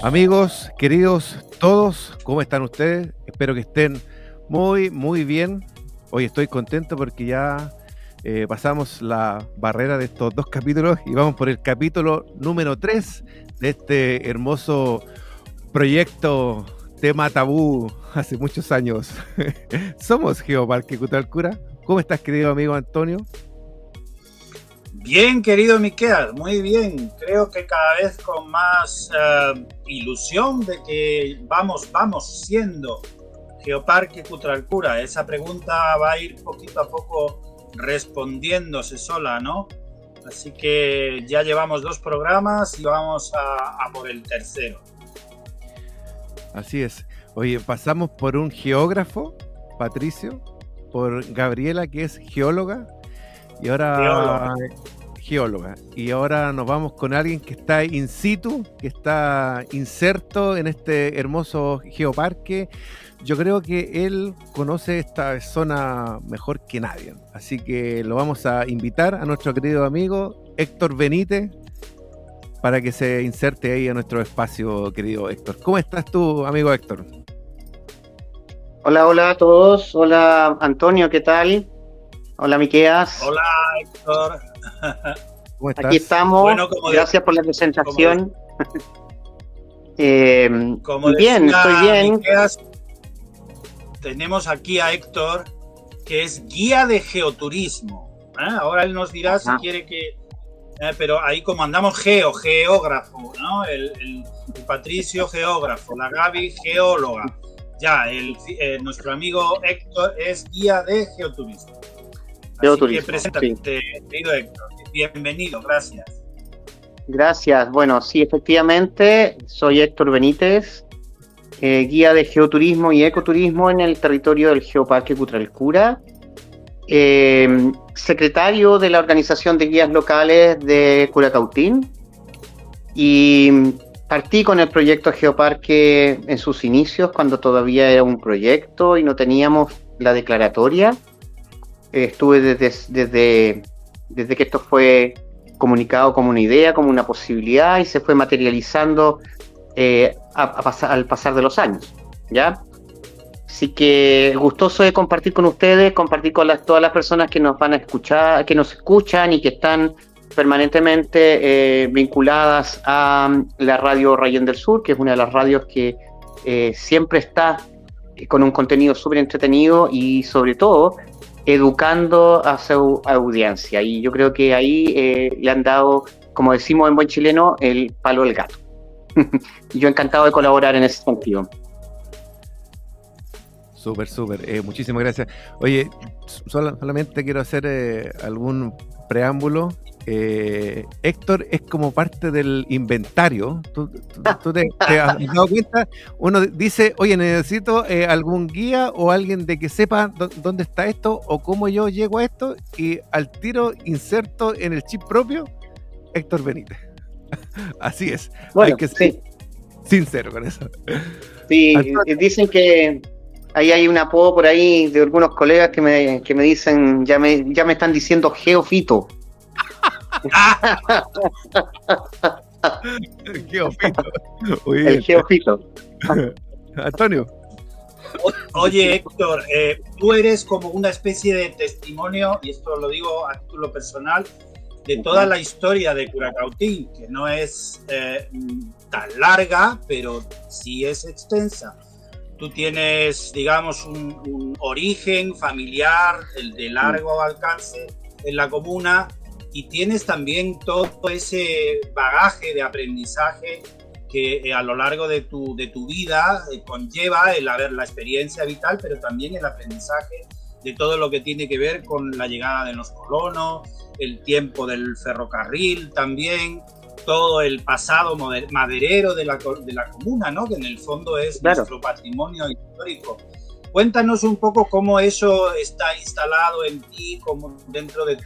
Amigos, queridos todos, ¿cómo están ustedes? Espero que estén muy bien. Hoy estoy contento porque ya pasamos la barrera de estos 2 capítulos y vamos por el capítulo número 3 de este hermoso proyecto tema tabú hace muchos años. Somos Geoparque Cutalcura. ¿Cómo estás, querido amigo Antonio? Bien, querido Miquel, muy bien. Creo que cada vez con más ilusión de que vamos siendo Geoparque Cutralcura. Esa pregunta va a ir poquito a poco respondiéndose sola, ¿no? Así que ya llevamos 2 programas y vamos a por el tercero. Así es. Oye, pasamos por un geógrafo, Patricio, por Gabriela, que es geóloga, y ahora geóloga. Y ahora nos vamos con alguien que está in situ, que está inserto en este hermoso geoparque. Yo creo que él conoce esta zona mejor que nadie. Así que lo vamos a invitar a nuestro querido amigo Héctor Benítez para que se inserte ahí a nuestro espacio, querido Héctor. ¿Cómo estás tú, amigo Héctor? Hola a todos. Hola Antonio, ¿qué tal? Hola Miqueas. Hola Héctor. ¿Cómo estás? Aquí estamos. Bueno, gracias por la presentación. Bien, estoy bien. Miqueas, tenemos aquí a Héctor, que es guía de geoturismo. Ahora él nos dirá si quiere que... pero ahí como andamos geógrafo, ¿no? El Patricio geógrafo, la Gaby geóloga. Ya, nuestro amigo Héctor es guía de geoturismo. Así que preséntate, querido Héctor. Bienvenido, gracias. Gracias. Bueno, sí, efectivamente, soy Héctor Benítez, guía de geoturismo y ecoturismo en el territorio del Geoparque Cutralcura, secretario de la Organización de Guías Locales de Curacautín, y partí con el proyecto Geoparque en sus inicios, cuando todavía era un proyecto y no teníamos la declaratoria. Estuve desde que esto fue comunicado como una idea, como una posibilidad, y se fue materializando al pasar de los años, ¿ya? Así que gustoso de compartir con ustedes, compartir con todas las personas que nos van a escuchar, que nos escuchan y que están permanentemente vinculadas a la radio Rayén del Sur, que es una de las radios que siempre está con un contenido súper entretenido y sobre todo educando a su audiencia. Y yo creo que ahí le han dado, como decimos en buen chileno, el palo al gato. Y yo encantado de colaborar en ese sentido. Súper. Muchísimas gracias. Oye, solamente quiero hacer algún preámbulo. Héctor es como parte del inventario. ¿Tú te has dado cuenta? Uno dice, oye, necesito algún guía o alguien de que sepa dónde está esto o cómo yo llego a esto, y al tiro inserto en el chip propio Héctor Benítez. Así es. Bueno, hay que ser sincero con eso. Sí, dicen que ahí hay un apodo por ahí de algunos colegas que me dicen, ya me están diciendo geofito. El geofito. El geofito. Antonio. Oye, Héctor, tú eres como una especie de testimonio, y esto lo digo a título personal, de toda la historia de Curacautín, que no es tan larga, pero sí es extensa. Tú tienes, digamos, un origen familiar, el de largo alcance en la comuna, y tienes también todo ese bagaje de aprendizaje que a lo largo de tu vida conlleva la experiencia vital, pero también el aprendizaje de todo lo que tiene que ver con la llegada de los colonos, el tiempo del ferrocarril también, todo el pasado maderero de la comuna, ¿no? Que en el fondo es nuestro patrimonio histórico. Cuéntanos un poco cómo eso está instalado en ti, como dentro de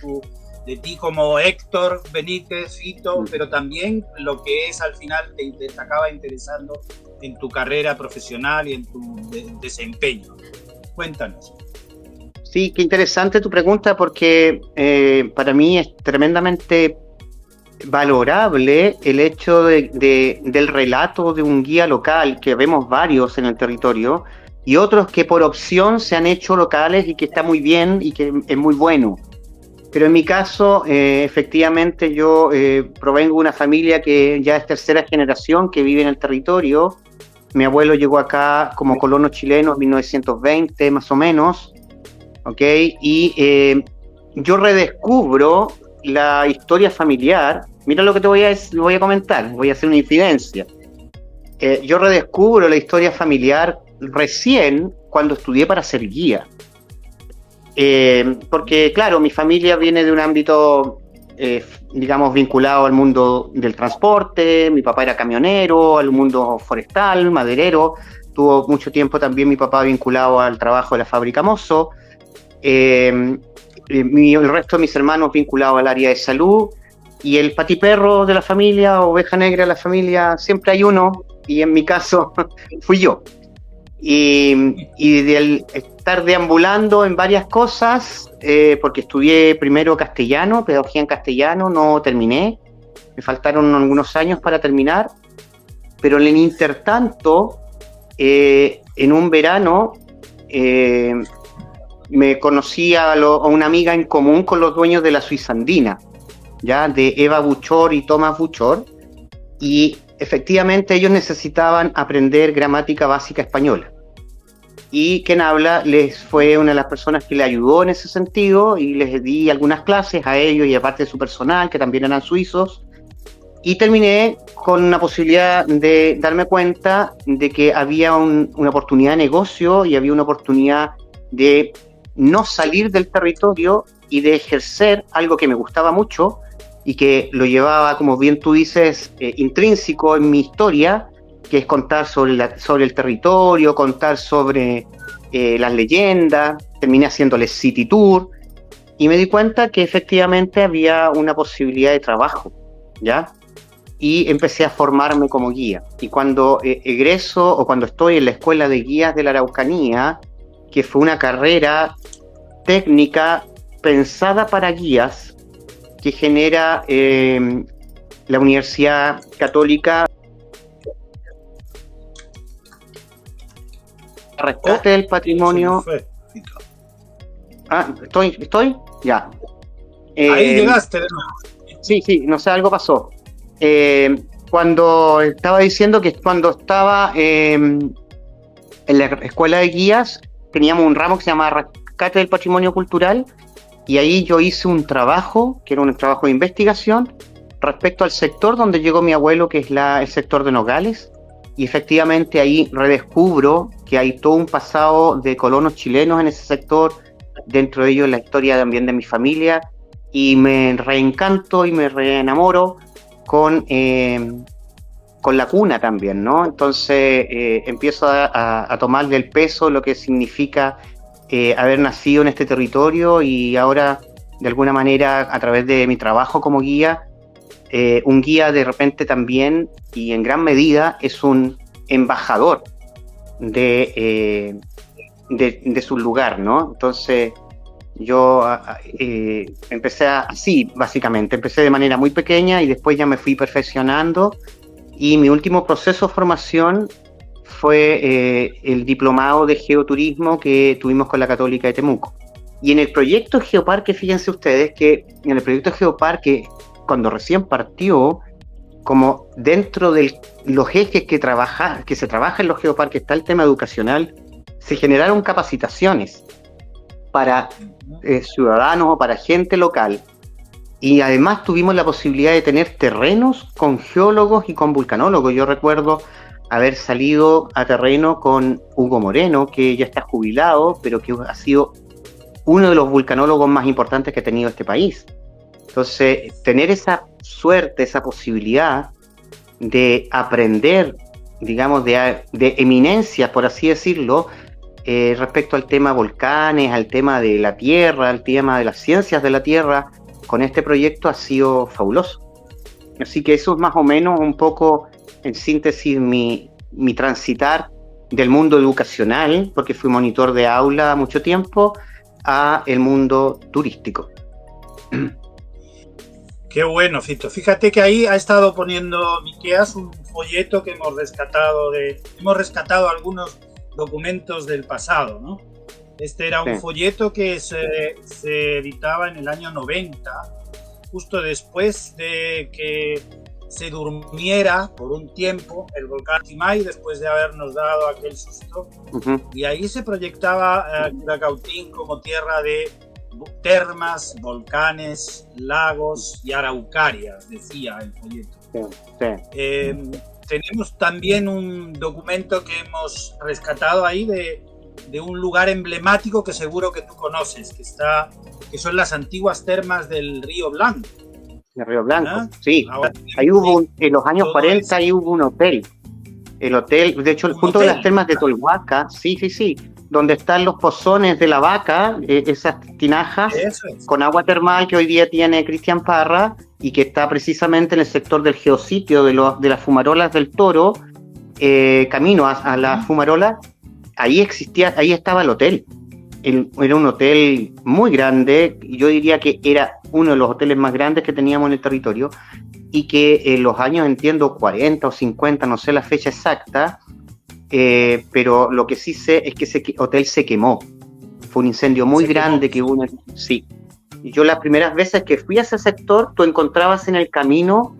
ti como Héctor Benítez, Fito, pero también lo que es al final te acaba interesando en tu carrera profesional y en tu desempeño. Cuéntanos. Sí, qué interesante tu pregunta, porque para mí es tremendamente valorable el hecho del relato de un guía local, que vemos varios en el territorio, y otros que por opción se han hecho locales y que está muy bien y que es muy bueno. Pero en mi caso, efectivamente, yo provengo de una familia que ya es tercera generación que vive en el territorio. Mi abuelo llegó acá como colono chileno en 1920, más o menos, ¿ok? Y yo redescubro la historia familiar. Mira lo que te voy a comentar, voy a hacer una infidencia. Yo redescubro la historia familiar recién cuando estudié para ser guía. Porque, claro, mi familia viene de un ámbito, digamos, vinculado al mundo del transporte. Mi papá era camionero, al mundo forestal, maderero. Tuvo mucho tiempo también mi papá vinculado al trabajo de la fábrica Mozo. El resto de mis hermanos vinculados al área de salud. Y el patiperro de la familia, oveja negra de la familia, siempre hay uno, y en mi caso fui yo. Y del estar deambulando en varias cosas, porque estudié primero castellano, pedagogía en castellano, no terminé, me faltaron algunos años para terminar, pero en el intertanto, en un verano, me conocí a una amiga en común con los dueños de la Suiza Andina, ¿ya? De Eva Buchor y Tomás Buchor, y efectivamente ellos necesitaban aprender gramática básica española. Y quien habla les fue una de las personas que le ayudó en ese sentido, y les di algunas clases a ellos y aparte de su personal, que también eran suizos, y terminé con una posibilidad de darme cuenta de que había una oportunidad de negocio y había una oportunidad de no salir del territorio y de ejercer algo que me gustaba mucho y que lo llevaba, como bien tú dices, intrínseco en mi historia, que es contar sobre el territorio, contar sobre las leyendas. Terminé haciéndoles City Tour y me di cuenta que efectivamente había una posibilidad de trabajo, ¿ya? Y empecé a formarme como guía. Y cuando egreso o cuando estoy en la Escuela de Guías de la Araucanía, que fue una carrera técnica pensada para guías que genera la Universidad Católica, rescate del patrimonio. ¿Estoy? Ya. Ahí llegaste de nuevo. Sí, no sé, algo pasó. Cuando estaba diciendo que cuando estaba en la escuela de guías, teníamos un ramo que se llamaba Rescate del Patrimonio Cultural, y ahí yo hice un trabajo, que era un trabajo de investigación, respecto al sector donde llegó mi abuelo, que es el sector de Nogales, y efectivamente ahí redescubro que hay todo un pasado de colonos chilenos en ese sector, dentro de ellos la historia también de mi familia, y me reencanto y me reenamoro con la cuna también, ¿no? Entonces empiezo a tomarle el peso, lo que significa haber nacido en este territorio, y ahora, de alguna manera, a través de mi trabajo como guía, un guía de repente también, y en gran medida, es un embajador de su lugar, ¿no? Entonces, yo empecé así, básicamente. Empecé de manera muy pequeña y después ya me fui perfeccionando, y mi último proceso de formación fue el diplomado de geoturismo que tuvimos con la Católica de Temuco. Y en el proyecto Geoparque, fíjense ustedes que en el proyecto Geoparque, cuando recién partió, como dentro de los ejes que se trabaja en los geoparques está el tema educacional, se generaron capacitaciones para ciudadanos o para gente local, y además tuvimos la posibilidad de tener terrenos con geólogos y con vulcanólogos. Yo recuerdo haber salido a terreno con Hugo Moreno, que ya está jubilado, pero que ha sido uno de los vulcanólogos más importantes que ha tenido este país. Entonces, tener esa suerte, esa posibilidad de aprender, digamos, de eminencias, por así decirlo, respecto al tema volcanes, al tema de la Tierra, al tema de las ciencias de la Tierra, con este proyecto ha sido fabuloso. Así que eso es más o menos un poco, en síntesis, mi transitar del mundo educacional, porque fui monitor de aula mucho tiempo, a el mundo turístico. Qué bueno, Fito. Fíjate que ahí ha estado poniendo Miqueas un folleto que hemos rescatado algunos documentos del pasado, ¿no? Este era un folleto que se editaba en el año 90, justo después de que se durmiera por un tiempo el volcán Timay, después de habernos dado aquel susto. Uh-huh. Y ahí se proyectaba Curacautín como tierra de termas, volcanes, lagos y araucarias, decía el folleto. Tenemos también un documento que hemos rescatado ahí de un lugar emblemático que seguro que tú conoces, que son las antiguas termas del Río Blanco. El Río Blanco, sí. Ahí hubo, en los años 40, ahí hubo un hotel. El hotel, de hecho, junto a las termas de Tolhuaca, sí, donde están los pozones de la vaca, esas tinajas con agua termal que hoy día tiene Cristian Parra y que está precisamente en el sector del geositio de las fumarolas del Toro, camino a las fumarolas. Ahí estaba el hotel. Era un hotel muy grande, yo diría que era uno de los hoteles más grandes que teníamos en el territorio y que en los años, entiendo, 40 o 50, no sé la fecha exacta, pero lo que sí sé es que ese hotel se quemó. Fue un incendio muy grande que hubo. Sí. Y yo las primeras veces que fui a ese sector, tú encontrabas en el camino,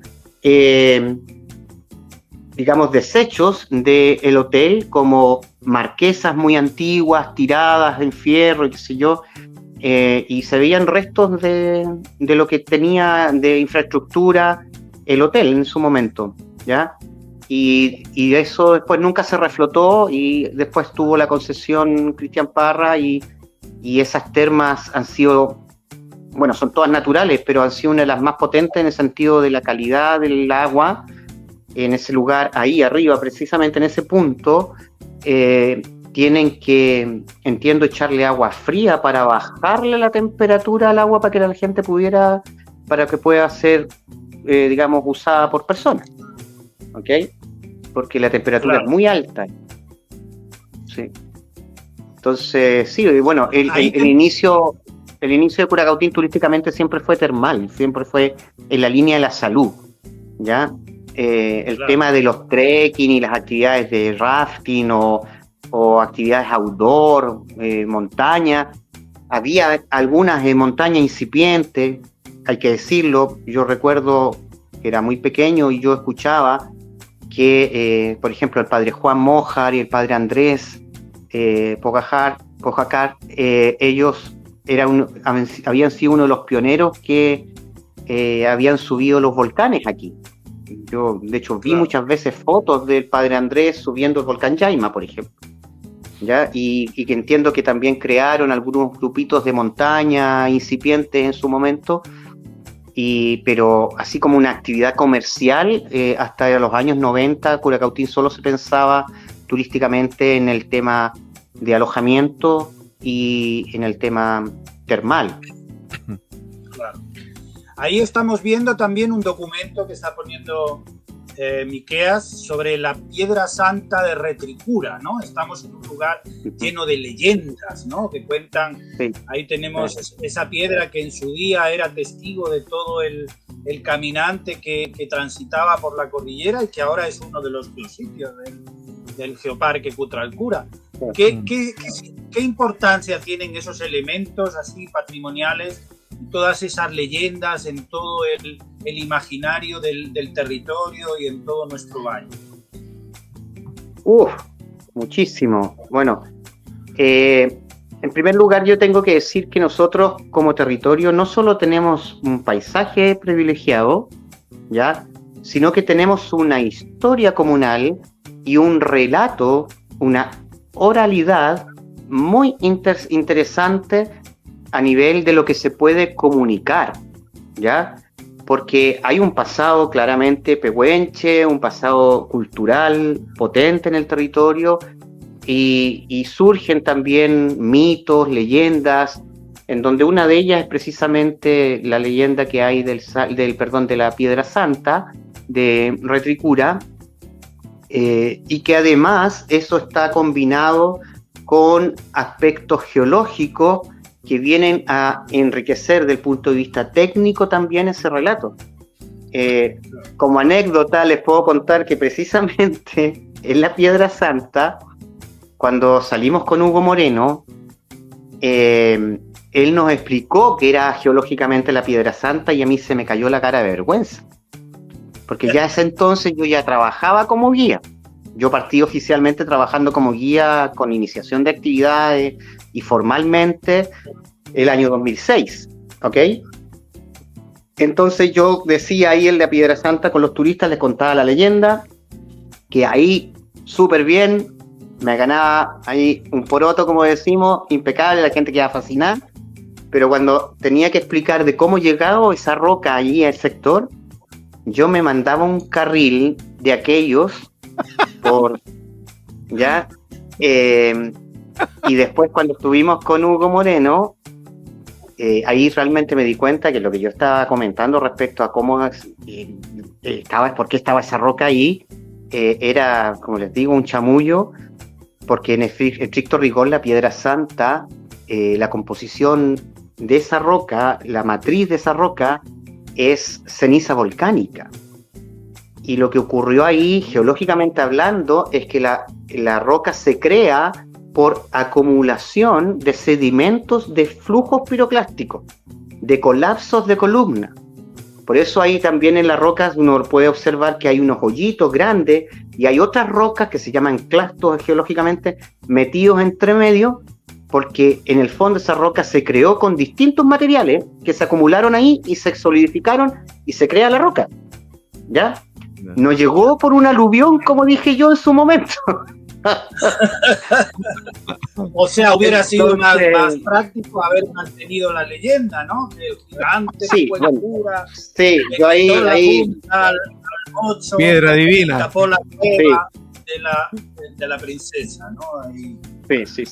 digamos, desechos del hotel, como marquesas muy antiguas, tiradas en fierro, y qué sé yo, y se veían restos de lo que tenía de infraestructura el hotel en su momento, ¿ya? Y eso después nunca se reflotó, y después tuvo la concesión Cristian Parra, y esas termas han sido, bueno, son todas naturales, pero han sido una de las más potentes en el sentido de la calidad del agua en ese lugar, ahí arriba, precisamente en ese punto. Tienen que, entiendo, echarle agua fría para bajarle la temperatura al agua para que la gente para que pueda ser, digamos, usada por personas, ¿ok? Porque la temperatura es muy alta. Sí. Entonces, sí, bueno, el inicio de Curacautín turísticamente siempre fue termal, siempre fue en la línea de la salud, ¿ya? Tema de los trekking y las actividades de rafting o actividades outdoor, montaña. Había algunas montañas incipientes, hay que decirlo. Yo recuerdo que era muy pequeño y yo escuchaba que, por ejemplo, el padre Juan Mojar y el padre Andrés Pojacar, ellos habían sido uno de los pioneros que habían subido los volcanes aquí. Yo, de hecho, vi muchas veces fotos del padre Andrés subiendo el volcán Yaima, por ejemplo, ¿ya? Y que entiendo que también crearon algunos grupitos de montaña incipientes en su momento, pero así como una actividad comercial, hasta los años 90, Curacautín solo se pensaba turísticamente en el tema de alojamiento y en el tema termal. Claro. Ahí estamos viendo también un documento que está poniendo Miqueas sobre la piedra santa de Retricura, ¿no? Estamos en un lugar lleno de leyendas, ¿no? Que cuentan, ahí tenemos esa piedra que en su día era testigo de todo el caminante que transitaba por la cordillera y que ahora es uno de los sitios del Geoparque Cutralcura. ¿Qué importancia tienen esos elementos así patrimoniales, todas esas leyendas en todo el imaginario del territorio y en todo nuestro valle? Muchísimo. Bueno, en primer lugar yo tengo que decir que nosotros como territorio no solo tenemos un paisaje privilegiado, ¿ya?, sino que tenemos una historia comunal y un relato, una oralidad muy interesante a nivel de lo que se puede comunicar, ¿ya? Porque hay un pasado claramente pehuenche, un pasado cultural potente en el territorio, y surgen también mitos, leyendas, en donde una de ellas es precisamente la leyenda que hay de la Piedra Santa de Retricura, y que además eso está combinado con aspectos geológicos que vienen a enriquecer desde el punto de vista técnico también ese relato. Como anécdota les puedo contar que precisamente en la Piedra Santa, cuando salimos con Hugo Moreno, él nos explicó que era geológicamente la Piedra Santa y a mí se me cayó la cara de vergüenza, porque ya a ese entonces yo ya trabajaba como guía. Yo partí oficialmente trabajando como guía con iniciación de actividades y formalmente el año 2006, ¿ok? Entonces yo decía ahí en la Piedra Santa con los turistas, les contaba la leyenda, que ahí súper bien, me ganaba ahí un poroto, como decimos, impecable, la gente quedaba fascinada, pero cuando tenía que explicar de cómo llegaba esa roca allí al sector, yo me mandaba un carril de aquellos ¿ya? Y después cuando estuvimos con Hugo Moreno, ahí realmente me di cuenta que lo que yo estaba comentando respecto a cómo por qué estaba esa roca ahí, era, como les digo, un chamullo, porque en estricto rigor la Piedra Santa, la composición de esa roca, la matriz de esa roca, es ceniza volcánica. Y lo que ocurrió ahí, geológicamente hablando, es que la roca se crea por acumulación de sedimentos de flujos piroclásticos, de colapsos de columna. Por eso ahí también en las rocas uno puede observar que hay unos hoyitos grandes y hay otras rocas que se llaman clastos geológicamente metidos entre medio, porque en el fondo esa roca se creó con distintos materiales que se acumularon ahí y se solidificaron y se crea la roca, ¿ya? No llegó por un aluvión, como dije yo en su momento. O sea, hubiera sido más práctico haber mantenido la leyenda, ¿no? El gigante, sí, bueno, pura, sí, yo ahí al mocho, piedra divina, tapó la cueva de la princesa, ¿no? Ahí. Sí.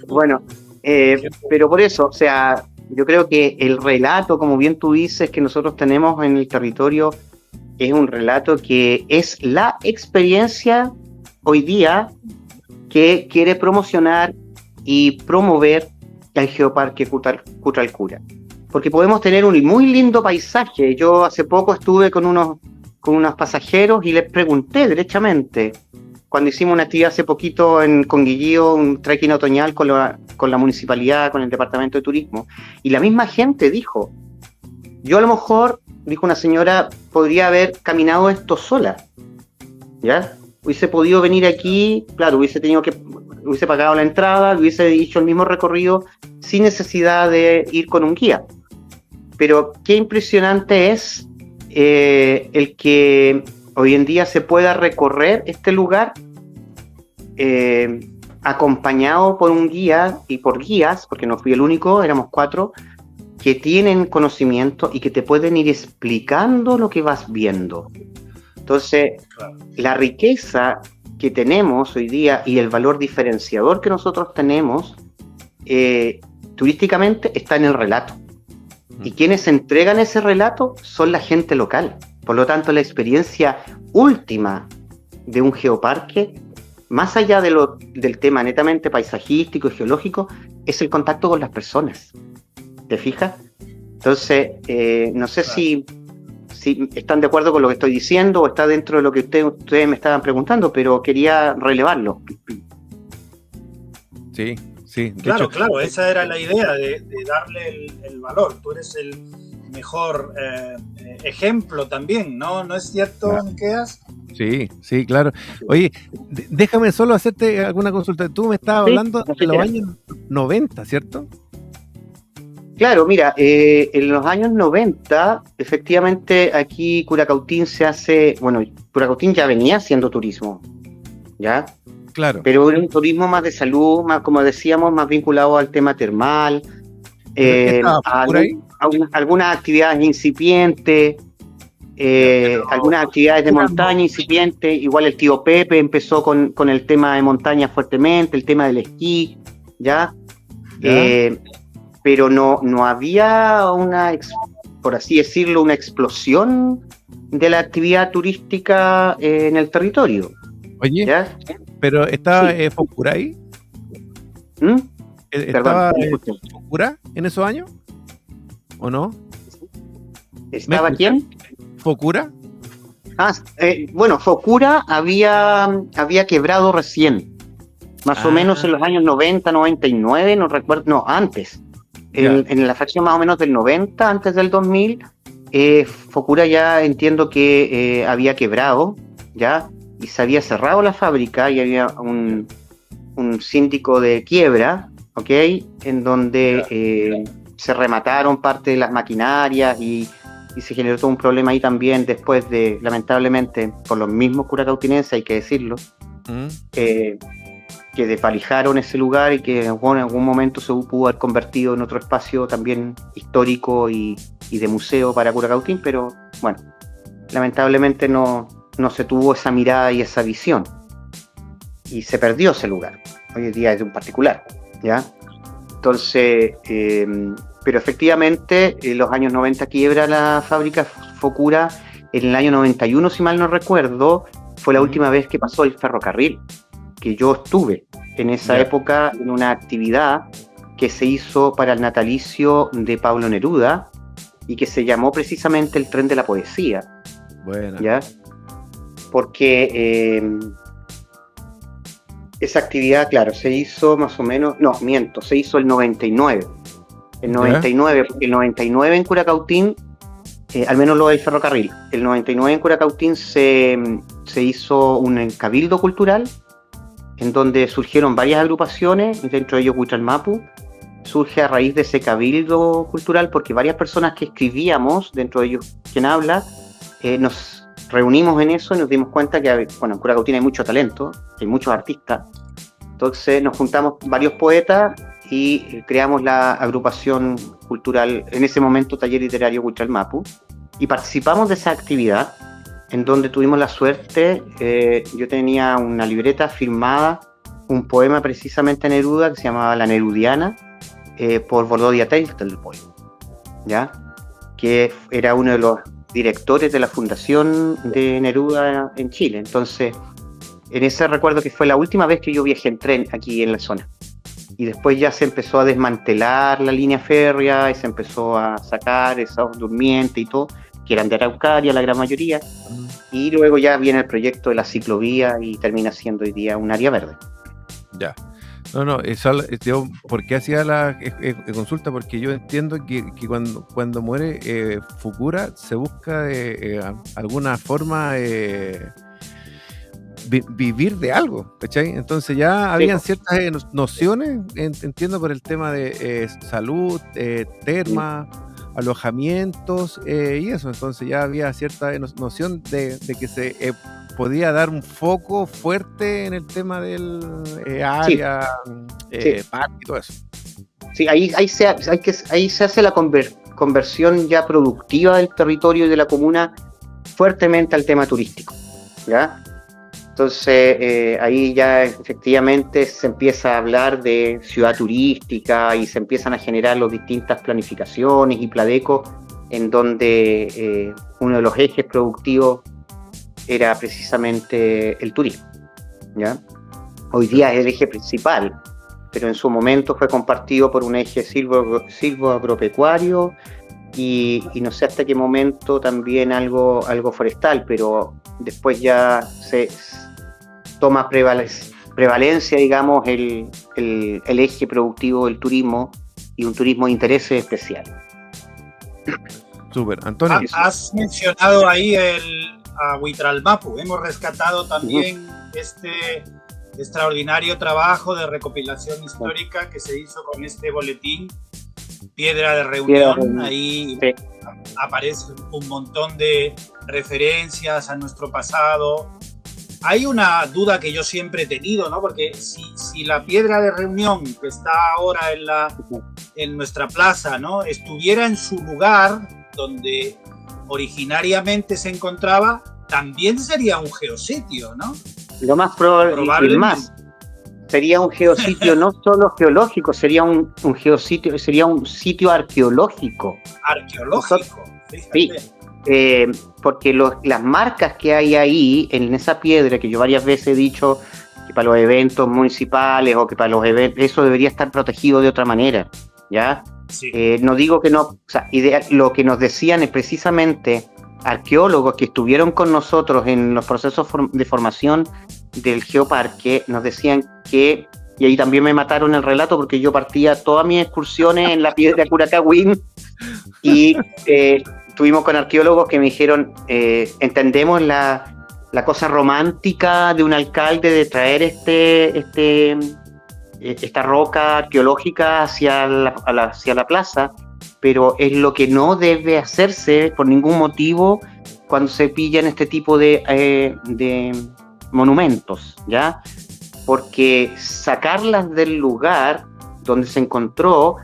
Bueno, pero por eso, o sea, yo creo que el relato, como bien tú dices, que nosotros tenemos en el territorio, es un relato que es la experiencia hoy día que quiere promocionar y promover el Geoparque Cutralcura. Porque podemos tener un muy lindo paisaje. Yo hace poco estuve con unos pasajeros y les pregunté derechamente, cuando hicimos una actividad hace poquito con Guillío, un trekking otoñal con la municipalidad, con el departamento de turismo, y la misma gente dijo, yo a lo mejor, dijo una señora, podría haber caminado esto sola, ¿ya? Hubiese podido venir aquí, claro, hubiese pagado la entrada, hubiese hecho el mismo recorrido sin necesidad de ir con un guía. Pero qué impresionante es el que hoy en día se pueda recorrer este lugar acompañado por un guía y por guías, porque no fui el único, éramos 4, que tienen conocimiento y que te pueden ir explicando lo que vas viendo. Entonces, la riqueza que tenemos hoy día y el valor diferenciador que nosotros tenemos turísticamente está en el relato. Y quienes entregan ese relato son la gente local. Por lo tanto, la experiencia última de un geoparque, más allá del tema netamente paisajístico y geológico, es el contacto con las personas. ¿Te fijas? Entonces, no sé si están de acuerdo con lo que estoy diciendo o está dentro de lo que ustedes me estaban preguntando, pero quería relevarlo. Sí. Claro, esa era la idea de darle el valor. Tú eres el mejor ejemplo también, ¿no? ¿No es cierto, Miqueas? Sí, claro. Oye, déjame solo hacerte alguna consulta. Tú me estabas hablando de los años 90, ¿cierto? Claro, mira, en los años 90, efectivamente, aquí Curacautín Curacautín ya venía haciendo turismo, ¿ya? Claro. Pero era un turismo más de salud, más, como decíamos, más vinculado al tema termal, algunas actividades incipientes, algunas actividades de montaña incipientes, igual el tío Pepe empezó con el tema de montaña fuertemente, el tema del esquí, ¿ya? Pero no había por así decirlo, una explosión de la actividad turística en el territorio. Oye, ¿ya? pero ¿está Foscura ahí? ¿Estaba Fokura en esos años? ¿O no? ¿Estaba quién? ¿Fokura? Bueno, Fokura había quebrado recién, más o menos en los años 90, 99, no recuerdo, no, antes. En la fracción más o menos del 90, antes del 2000, Fokura ya entiendo que había quebrado, ya, y se había cerrado la fábrica y había un síndico de quiebra, ¿ok? En donde se remataron parte de las maquinarias y se generó todo un problema ahí también después de, lamentablemente, por los mismos curacautinenses, hay que decirlo, que despalijaron ese lugar y que bueno, en algún momento se pudo haber convertido en otro espacio también histórico y de museo para Curacautín, pero bueno, lamentablemente no se tuvo esa mirada y esa visión y se perdió ese lugar. Hoy en día es de un particular, ¿ya? Entonces, pero efectivamente en los años 90 quiebra la fábrica Fokura. En el año 91, si mal no recuerdo, fue la última vez que pasó el ferrocarril, que yo estuve en esa época en una actividad que se hizo para el natalicio de Pablo Neruda y que se llamó precisamente el Tren de la Poesía. Bueno. ¿Ya? Porque esa actividad, claro, se hizo más o menos, se hizo el 99. El 99, porque el 99 en Curacautín, al menos lo del ferrocarril, el 99 en Curacautín se hizo un cabildo cultural en donde surgieron varias agrupaciones, dentro de ellos Huichalmapu, surge a raíz de ese cabildo cultural porque varias personas que escribíamos, dentro de ellos quien habla, nos reunimos en eso y nos dimos cuenta que, bueno, en Curacautín hay mucho talento, hay muchos artistas, entonces nos juntamos varios poetas y creamos la agrupación cultural, en ese momento Taller Literario Huichalmapu, y participamos de esa actividad en donde tuvimos la suerte, yo tenía una libreta firmada, un poema precisamente de Neruda que se llamaba La Nerudiana, por Volodya Teitelpoy, ¿ya? Que era uno de los directores de la fundación de Neruda en Chile. Entonces, en ese recuerdo que fue la última vez que yo viajé en tren aquí en la zona. Y después ya se empezó a desmantelar la línea férrea y se empezó a sacar esos durmientes y todo, que eran de Araucaria la gran mayoría, y luego ya viene el proyecto de la ciclovía y termina siendo hoy día un área verde. Ya. No, eso, ¿por qué hacía la consulta? Porque yo entiendo que cuando muere Fokura se busca alguna forma vivir de algo, ¿cachai? Entonces ya habían ciertas nociones, entiendo, por el tema de salud, terma, alojamientos y eso. Entonces ya había cierta noción de que se podía dar un foco fuerte en el tema del área, parque y todo eso. Sí, ahí se hace la conversión ya productiva del territorio y de la comuna fuertemente al tema turístico, ¿ya? Entonces ahí ya efectivamente se empieza a hablar de ciudad turística y se empiezan a generar las distintas planificaciones y pladecos en donde uno de los ejes productivos era precisamente el turismo, ¿ya? Hoy día es el eje principal, pero en su momento fue compartido por un eje silvoagropecuario y no sé hasta qué momento también algo forestal, pero después ya se toma prevalencia, digamos, el eje productivo del turismo y un turismo de interés especial. Súper, Antonio. Has mencionado ahí a Huichalmapu. Hemos rescatado también este extraordinario trabajo de recopilación histórica que se hizo con este boletín Piedra de Reunión. Ahí aparece un montón de referencias a nuestro pasado. Hay una duda que yo siempre he tenido, ¿no? Porque si la Piedra de Reunión, que está ahora en nuestra plaza, ¿no?, estuviera en su lugar donde originariamente se encontraba, también sería un geositio, ¿no? Lo más probable, más, sería un geositio no solo geológico, sería un geositio, sería un sitio arqueológico. Arqueológico, fíjate. Sí. Porque las marcas que hay ahí en esa piedra, que yo varias veces he dicho que para los eventos municipales o que para los eventos, eso debería estar protegido de otra manera, ¿ya? Sí. No digo que no, o sea, lo que nos decían es precisamente arqueólogos que estuvieron con nosotros en los procesos de formación del Geoparque, nos decían que, y ahí también me mataron el relato porque yo partía todas mis excursiones en la piedra Curacahuín y estuvimos con arqueólogos que me dijeron, entendemos la cosa romántica de un alcalde de traer esta roca arqueológica hacia la plaza, pero es lo que no debe hacerse por ningún motivo cuando se pillan este tipo de monumentos, ¿ya? Porque sacarlas del lugar donde se encontró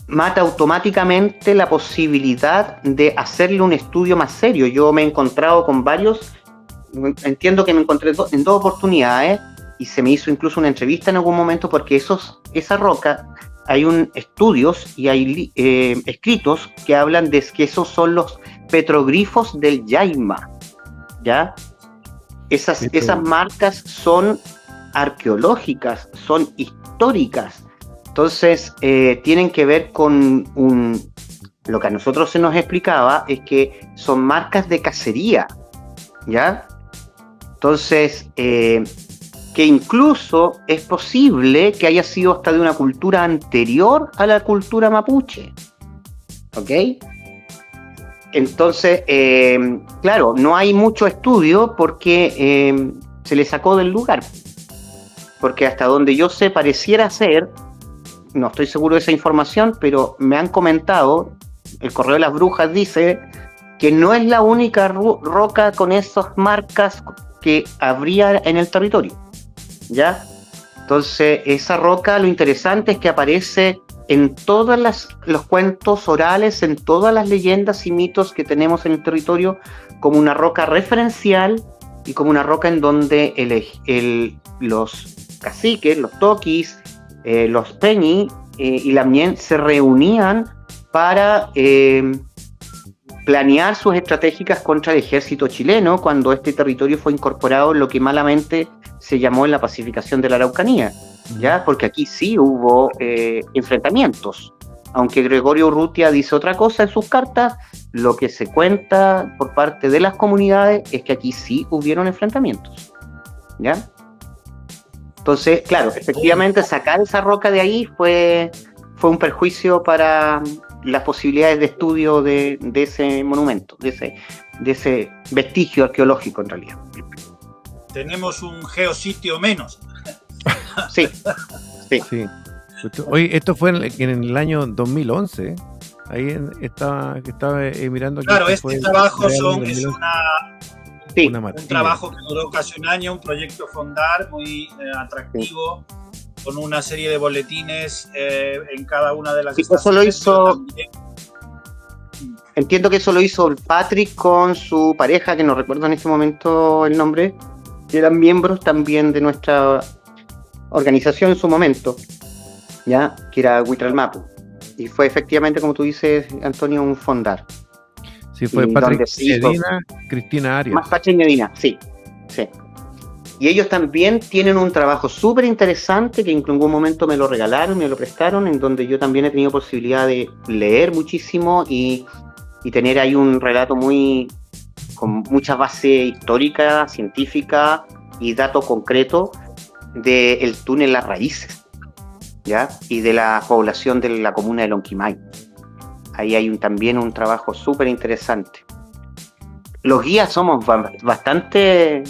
mata automáticamente la posibilidad de hacerle un estudio más serio. Yo me he encontrado con varios, entiendo que me encontré en dos oportunidades, y se me hizo incluso una entrevista en algún momento, porque esa roca, hay estudios y hay escritos que hablan de que esos son los petroglifos del Yaima, ¿ya? Esas marcas son arqueológicas, son históricas, entonces tienen que ver con lo que a nosotros se nos explicaba, es que son marcas de cacería, ¿ya? Entonces, que incluso es posible que haya sido hasta de una cultura anterior a la cultura mapuche, ¿ok? Entonces, claro, no hay mucho estudio porque se le sacó del lugar, porque hasta donde yo sé pareciera ser, no estoy seguro de esa información, pero me han comentado, el Correo de las Brujas dice que no es la única roca con esas marcas que habría en el territorio, ¿ya? Entonces, esa roca, lo interesante es que aparece en todos los cuentos orales, en todas las leyendas y mitos que tenemos en el territorio, como una roca referencial y como una roca en donde los caciques, los toquis, los peñi y la mien se reunían para planear sus estratégicas contra el ejército chileno cuando este territorio fue incorporado en lo que malamente se llamó en la pacificación de la Araucanía, ¿ya? Porque aquí sí hubo enfrentamientos. Aunque Gregorio Urrutia dice otra cosa en sus cartas, lo que se cuenta por parte de las comunidades es que aquí sí hubieron enfrentamientos, ¿ya? Entonces, claro, efectivamente sacar esa roca de ahí fue un perjuicio para las posibilidades de estudio de ese monumento, de ese vestigio arqueológico en realidad. Tenemos un geositio menos. Sí. Oye, esto fue en el año 2011. Ahí estaba mirando. Claro, este trabajo es un maravilla. trabajo que duró casi un año, un proyecto Fondar muy atractivo, con una serie de boletines en cada una de las estaciones. Entiendo que eso lo hizo Patrick con su pareja, que no recuerdo en este momento el nombre, que eran miembros también de nuestra organización en su momento, ¿ya? Que era Huitralmapu. Y fue efectivamente, como tú dices, Antonio, un Fondar. Sí, fue Patrick Medina, Cristina Arias. Más Patrick Medina, sí. Y ellos también tienen un trabajo súper interesante que en algún momento me lo regalaron, me lo prestaron, en donde yo también he tenido posibilidad de leer muchísimo y tener ahí un relato con mucha base histórica, científica y dato concreto del túnel Las Raíces, ¿ya? Y de la población de la comuna de Lonquimay. Ahí hay también un trabajo súper interesante. Los guías somos bastante...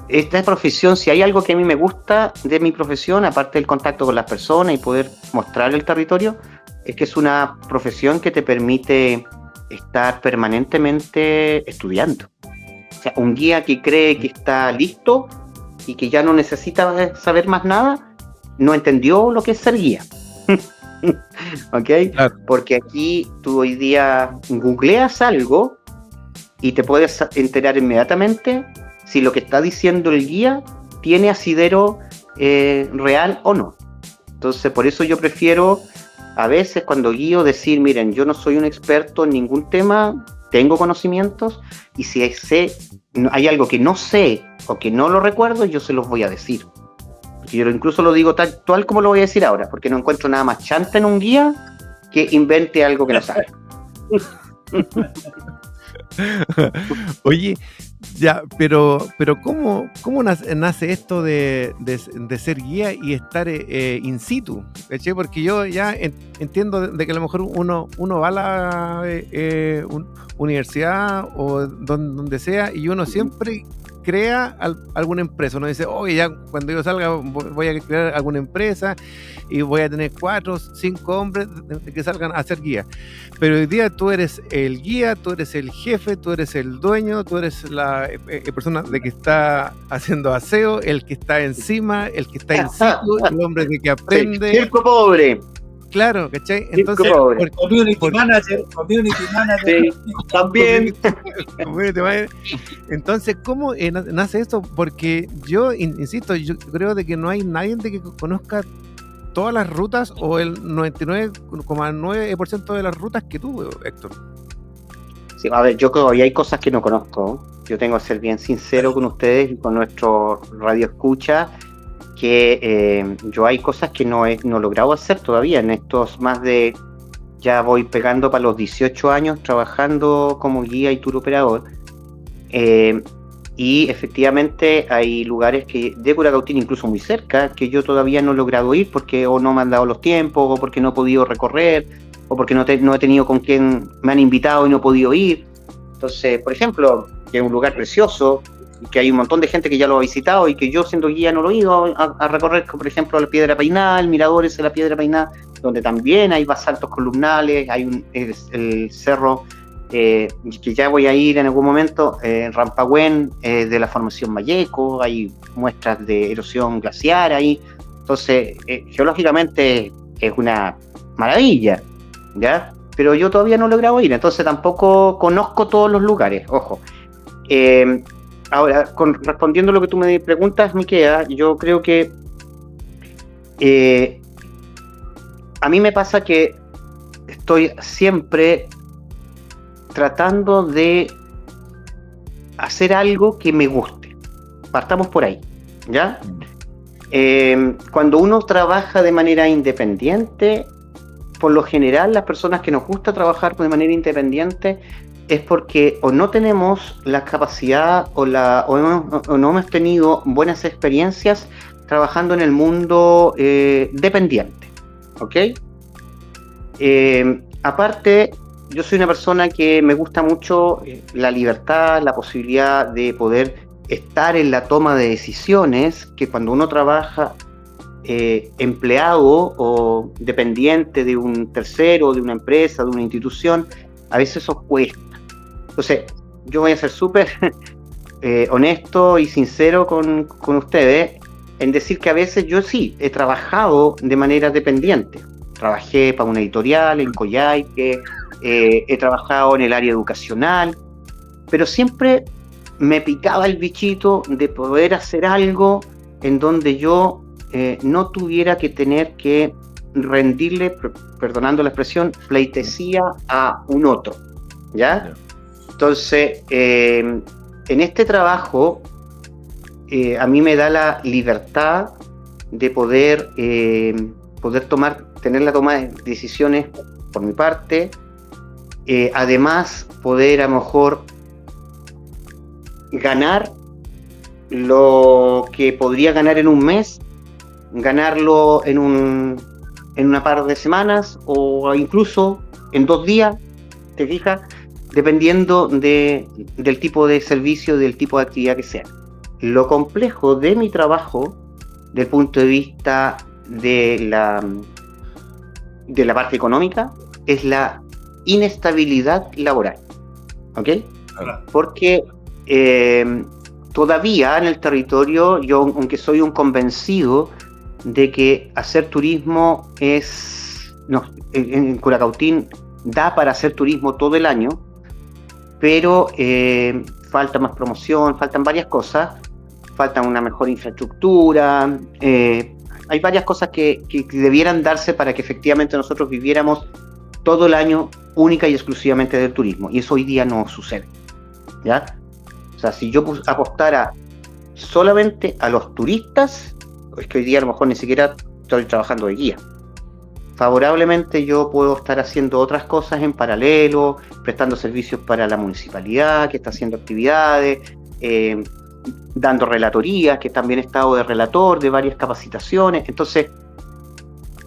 Esta profesión, si hay algo que a mí me gusta de mi profesión, aparte del contacto con las personas y poder mostrar el territorio, es que es una profesión que te permite estar permanentemente estudiando. O sea, un guía que cree que está listo y que ya no necesita saber más nada, no entendió lo que es ser guía. ¿Ok? Claro. Porque aquí tú hoy día googleas algo y te puedes enterar inmediatamente si lo que está diciendo el guía tiene asidero real o no. Entonces, por eso yo prefiero a veces cuando guío decir, miren, yo no soy un experto en ningún tema, tengo conocimientos, y si hay algo que no sé o que no lo recuerdo, yo se los voy a decir. Yo incluso lo digo tal como lo voy a decir ahora, porque no encuentro nada más chanta en un guía que invente algo que no sabe. Oye, ya, pero ¿cómo nace esto de ser guía y estar in situ? ¿Cachai? Porque yo ya entiendo de que a lo mejor uno va a la universidad o donde sea, y uno siempre crea alguna empresa. Uno dice, oye, ya cuando yo salga voy a crear alguna empresa y voy a tener 4 o 5 hombres que salgan a ser guía. Pero hoy día tú eres el guía, tú eres el jefe, tú eres el dueño, tú eres la persona de que está haciendo aseo, el que está encima, el que está in situ, el hombre de que aprende. Circo pobre. Claro, ¿cachai? Entonces, community manager. Sí, también. Entonces, ¿cómo nace esto? Porque yo, insisto, yo creo de que no hay nadie de que conozca todas las rutas o el 99,9% de las rutas que tú, Héctor. Sí, a ver, yo creo que hay cosas que no conozco. Yo tengo que ser bien sincero con ustedes y con nuestro radio escucha, que yo hay cosas que no he logrado hacer todavía en estos ya voy pegando para los 18 años trabajando como guía y tour operador, y efectivamente hay lugares de Curacautín, incluso muy cerca, que yo todavía no he logrado ir porque o no me han dado los tiempos, o porque no he podido recorrer, o porque no he tenido con quien me han invitado y no he podido ir. Entonces, por ejemplo, que es un lugar precioso, que hay un montón de gente que ya lo ha visitado y que yo siendo guía no lo he ido a recorrer, por ejemplo, la Piedra Painá, el mirador ese de la Piedra Painá, donde también hay basaltos columnales, hay el cerro que ya voy a ir en algún momento, Rampagüen, de la formación Mayeco, hay muestras de erosión glaciar ahí. Entonces, geológicamente es una maravilla, ¿ya? Pero yo todavía no he logrado ir, entonces tampoco conozco todos los lugares, ojo. Ahora, respondiendo a lo que tú me preguntas, Miquea, yo creo que a mí me pasa que estoy siempre tratando de hacer algo que me guste. Partamos por ahí, ¿ya? Cuando uno trabaja de manera independiente, por lo general las personas que nos gusta trabajar de manera independiente es porque o no tenemos la capacidad o no hemos tenido buenas experiencias trabajando en el mundo dependiente, ¿ok? Aparte, yo soy una persona que me gusta mucho la libertad, la posibilidad de poder estar en la toma de decisiones, que cuando uno trabaja empleado o dependiente de un tercero, de una empresa, de una institución, a veces eso cuesta. Entonces, yo voy a ser súper honesto y sincero con ustedes en decir que a veces yo sí he trabajado de manera dependiente. Trabajé para una editorial en Coyhaique, he trabajado en el área educacional, pero siempre me picaba el bichito de poder hacer algo en donde yo no tuviera que tener que rendirle, perdonando la expresión, pleitesía a un otro, ¿ya? Entonces, en este trabajo, a mí me da la libertad de poder tener la toma de decisiones por mi parte, además poder a lo mejor ganar lo que podría ganar en un mes, ganarlo en una par de semanas o incluso en 2 días, ¿te fijas? Dependiendo del tipo de servicio, del tipo de actividad que sea. Lo complejo de mi trabajo, del punto de vista de la parte económica, es la inestabilidad laboral, ¿ok? Porque todavía en el territorio, yo, aunque soy un convencido de que hacer turismo en Curacautín da para hacer turismo todo el año, pero falta más promoción, faltan varias cosas, falta una mejor infraestructura, hay varias cosas que debieran darse para que efectivamente nosotros viviéramos todo el año única y exclusivamente del turismo, y eso hoy día no sucede, ¿ya? O sea, si yo apostara solamente a los turistas, es que hoy día a lo mejor ni siquiera estoy trabajando de guía. Favorablemente yo puedo estar haciendo otras cosas en paralelo, prestando servicios para la municipalidad que está haciendo actividades, dando relatorías, que también he estado de relator de varias capacitaciones. Entonces,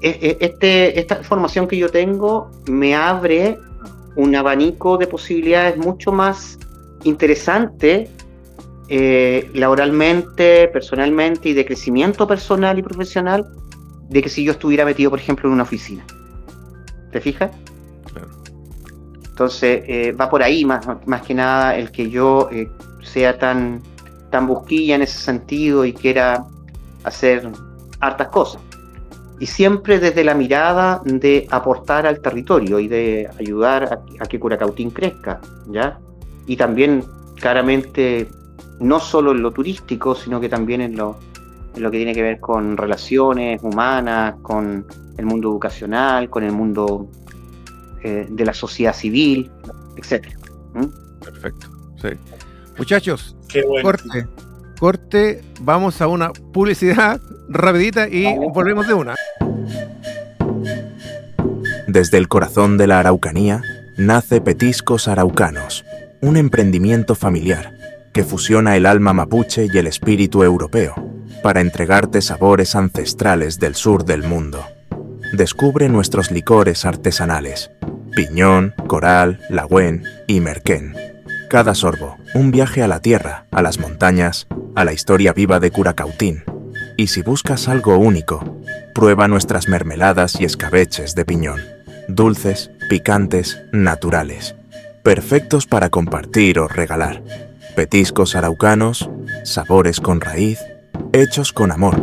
esta formación que yo tengo me abre un abanico de posibilidades mucho más interesante laboralmente, personalmente y de crecimiento personal y profesional, de que si yo estuviera metido, por ejemplo, en una oficina. ¿Te fijas? Claro. Entonces, va por ahí más que nada el que yo sea tan busquilla en ese sentido y quiera hacer hartas cosas. Y siempre desde la mirada de aportar al territorio y de ayudar a que Curacautín crezca, ¿ya? Y también, claramente, no solo en lo turístico, sino que también en lo que tiene que ver con relaciones humanas, con el mundo educacional, con el mundo de la sociedad civil, etc. Perfecto. Sí. Muchachos, Qué bueno. corte, vamos a una publicidad rapidita y volvemos de una. Desde el corazón de la Araucanía nace Petiscos Araucanos, un emprendimiento familiar que fusiona el alma mapuche y el espíritu europeo para entregarte sabores ancestrales del sur del mundo. Descubre nuestros licores artesanales: piñón, coral, lagüén y merquén. Cada sorbo, un viaje a la tierra, a las montañas, a la historia viva de Curacautín. Y si buscas algo único, prueba nuestras mermeladas y escabeches de piñón. Dulces, picantes, naturales. Perfectos para compartir o regalar. Petiscos araucanos, sabores con raíz, hechos con amor.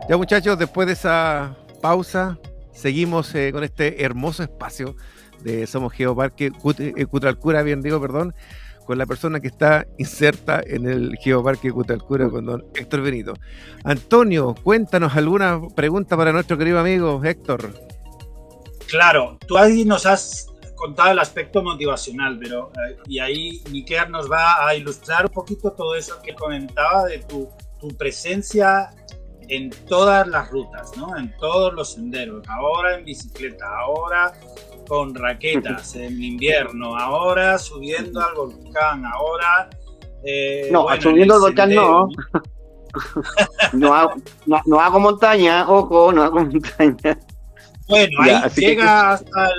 Ya, muchachos, después de esa pausa, seguimos con este hermoso espacio de Somos Geoparque Cutralcura, bien digo, perdón, con la persona que está inserta en el Geoparque Cutralcura, con don Héctor Benito. Antonio, cuéntanos alguna pregunta para nuestro querido amigo Héctor. Claro, tú ahí nos has contado el aspecto motivacional, pero y ahí Miquel nos va a ilustrar un poquito todo eso que comentaba de tu presencia en todas las rutas, ¿no? En todos los senderos, ahora en bicicleta, ahora con raquetas en invierno, ahora subiendo al volcán, ahora no, bueno, subiendo al volcán sendero, no hago montaña, ojo, no hago montaña. Bueno, ahí ya, llega hasta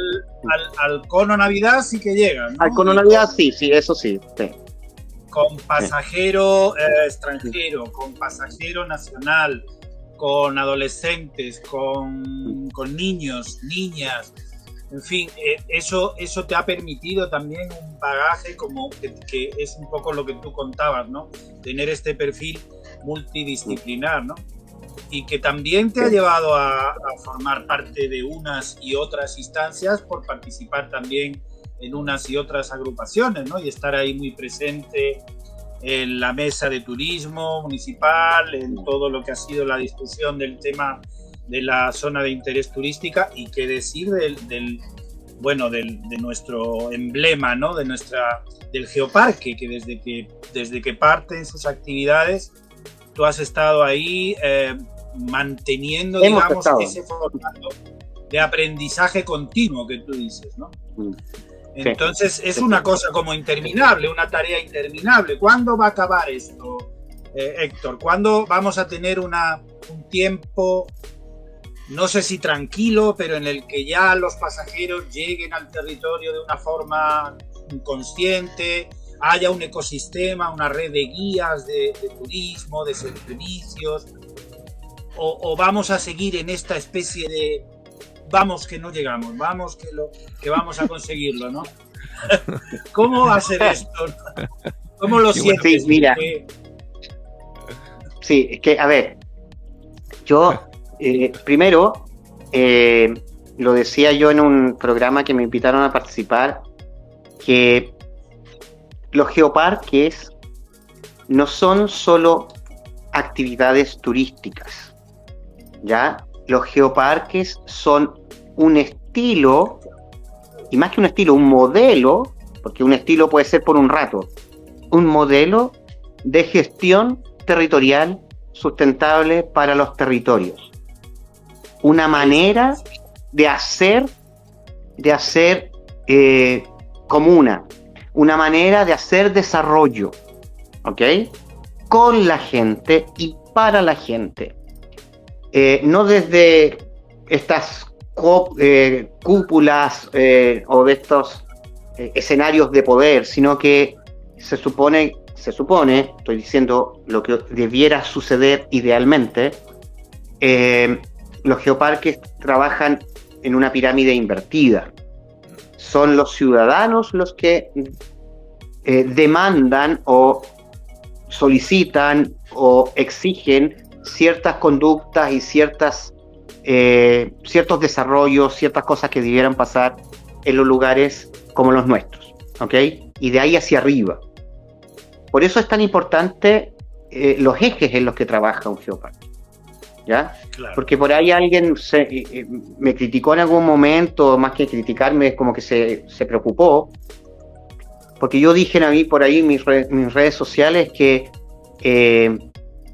al cono Navidad, sí que llega, ¿no? Al cono Navidad, sí, eso sí. Con pasajero extranjero, con pasajero nacional, con adolescentes, con niños, niñas, en fin, eso te ha permitido también un bagaje como que es un poco lo que tú contabas, ¿no? Tener este perfil multidisciplinar, ¿no? Y que también te ha llevado a formar parte de unas y otras instancias por participar también en unas y otras agrupaciones, ¿no? Y estar ahí muy presente en la mesa de turismo municipal, en todo lo que ha sido la discusión del tema de la zona de interés turística, y qué decir de nuestro emblema, ¿no? Del Geoparque, que desde que parten sus actividades, tú has estado ahí manteniendo, digamos, ese formato de aprendizaje continuo que tú dices, ¿no? Entonces es una cosa como interminable, una tarea interminable. ¿Cuándo va a acabar esto, Héctor? ¿Cuándo vamos a tener un tiempo, no sé si tranquilo, pero en el que ya los pasajeros lleguen al territorio de una forma consciente, haya un ecosistema, una red de guías de turismo, de servicios, o vamos a seguir en esta especie de vamos que no llegamos, vamos que vamos a conseguirlo, ¿no? ¿Cómo va a ser esto? ¿Cómo lo sientes? Sí, mira. Sí, es que, a ver, yo primero, lo decía yo en un programa que me invitaron a participar, que los geoparques no son solo actividades turísticas, ¿ya? los geoparques son un estilo, y más que un estilo, un modelo, porque un estilo puede ser por un rato, un modelo de gestión territorial sustentable para los territorios. Una manera de hacer comuna, una manera de hacer desarrollo, ¿ok? Con la gente y para la gente. No desde estas cúpulas o de estos escenarios de poder, sino que se supone, estoy diciendo lo que debiera suceder idealmente, los geoparques trabajan en una pirámide invertida. Son los ciudadanos los que demandan o solicitan o exigen ciertas conductas y ciertos desarrollos, ciertas cosas que debieran pasar en los lugares como los nuestros, ¿ok? Y de ahí hacia arriba. Por eso es tan importante los ejes en los que trabaja un geoparque, ¿ya? Claro. Porque por ahí alguien me criticó en algún momento, más que criticarme, como que se preocupó, porque yo dije por ahí en mis redes sociales que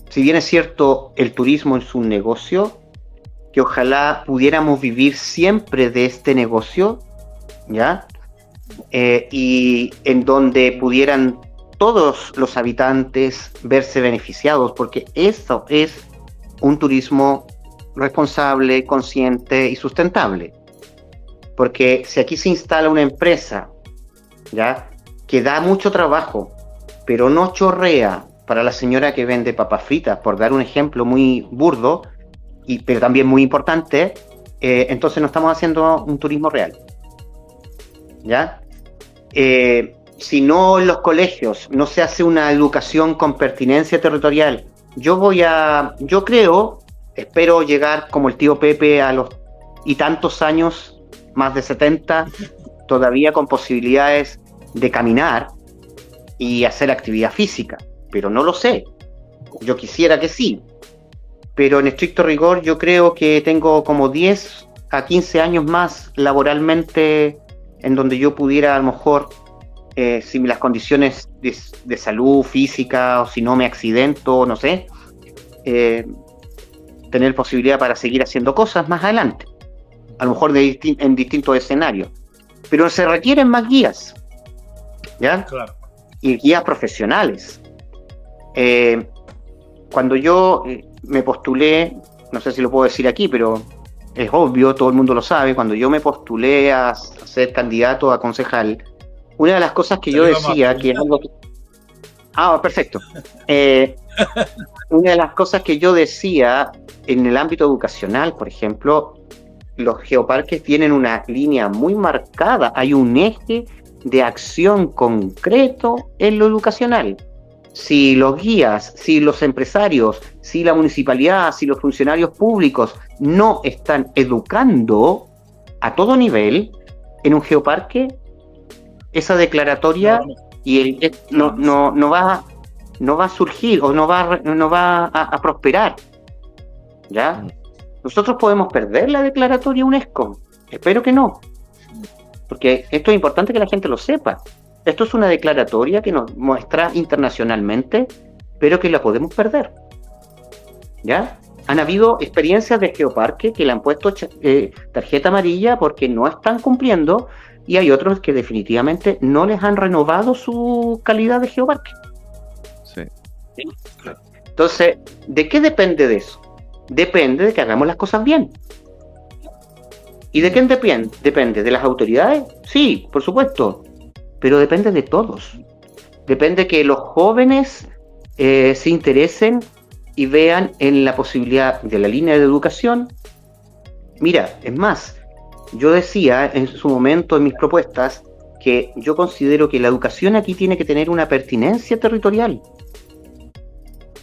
si bien es cierto, el turismo es un negocio, que ojalá pudiéramos vivir siempre de este negocio, ¿ya? Y en donde pudieran todos los habitantes verse beneficiados, porque eso es un turismo responsable, consciente y sustentable. Porque si aquí se instala una empresa, ¿ya?, que da mucho trabajo, pero no chorrea para la señora que vende papas fritas, por dar un ejemplo muy burdo, pero también muy importante, entonces no estamos haciendo un turismo real, ¿ya? Si no en los colegios no se hace una educación con pertinencia territorial, espero llegar como el tío Pepe a los y tantos años, más de 70, todavía con posibilidades de caminar y hacer actividad física, pero no lo sé. Yo quisiera que sí, pero en estricto rigor yo creo que tengo como 10 a 15 años más laboralmente en donde yo pudiera a lo mejor, si las condiciones de salud física o si no me accidento, no sé, tener posibilidad para seguir haciendo cosas más adelante, a lo mejor en distintos escenarios, pero se requieren más guías, ¿ya? Claro. Y guías profesionales. Cuando yo me postulé, no sé si lo puedo decir aquí, pero es obvio, todo el mundo lo sabe, cuando yo me postulé a ser candidato a concejal, una de las cosas que yo decía, que es algo que... perfecto. Una de las cosas que yo decía en el ámbito educacional, por ejemplo, los geoparques tienen una línea muy marcada, hay un eje de acción concreto en lo educacional. Si los guías, si los empresarios, si la municipalidad, si los funcionarios públicos no están educando a todo nivel en un geoparque, esa declaratoria no va a surgir o no va a prosperar, ¿ya? Nosotros podemos perder la declaratoria UNESCO, espero que no, porque esto es importante que la gente lo sepa. Esto es una declaratoria que nos muestra internacionalmente, pero que la podemos perder, ¿ya? Han habido experiencias de geoparque que le han puesto tarjeta amarilla porque no están cumpliendo, y hay otros que definitivamente no les han renovado su calidad de geoparque. Sí. ¿Sí? Entonces, ¿de qué depende de eso? Depende de que hagamos las cosas bien. ¿Y de quién depende? ¿Depende de las autoridades? Sí, por supuesto, pero depende de todos. Depende que los jóvenes se interesen y vean en la posibilidad de la línea de educación. Mira, es más, yo decía en su momento en mis propuestas que yo considero que la educación aquí tiene que tener una pertinencia territorial,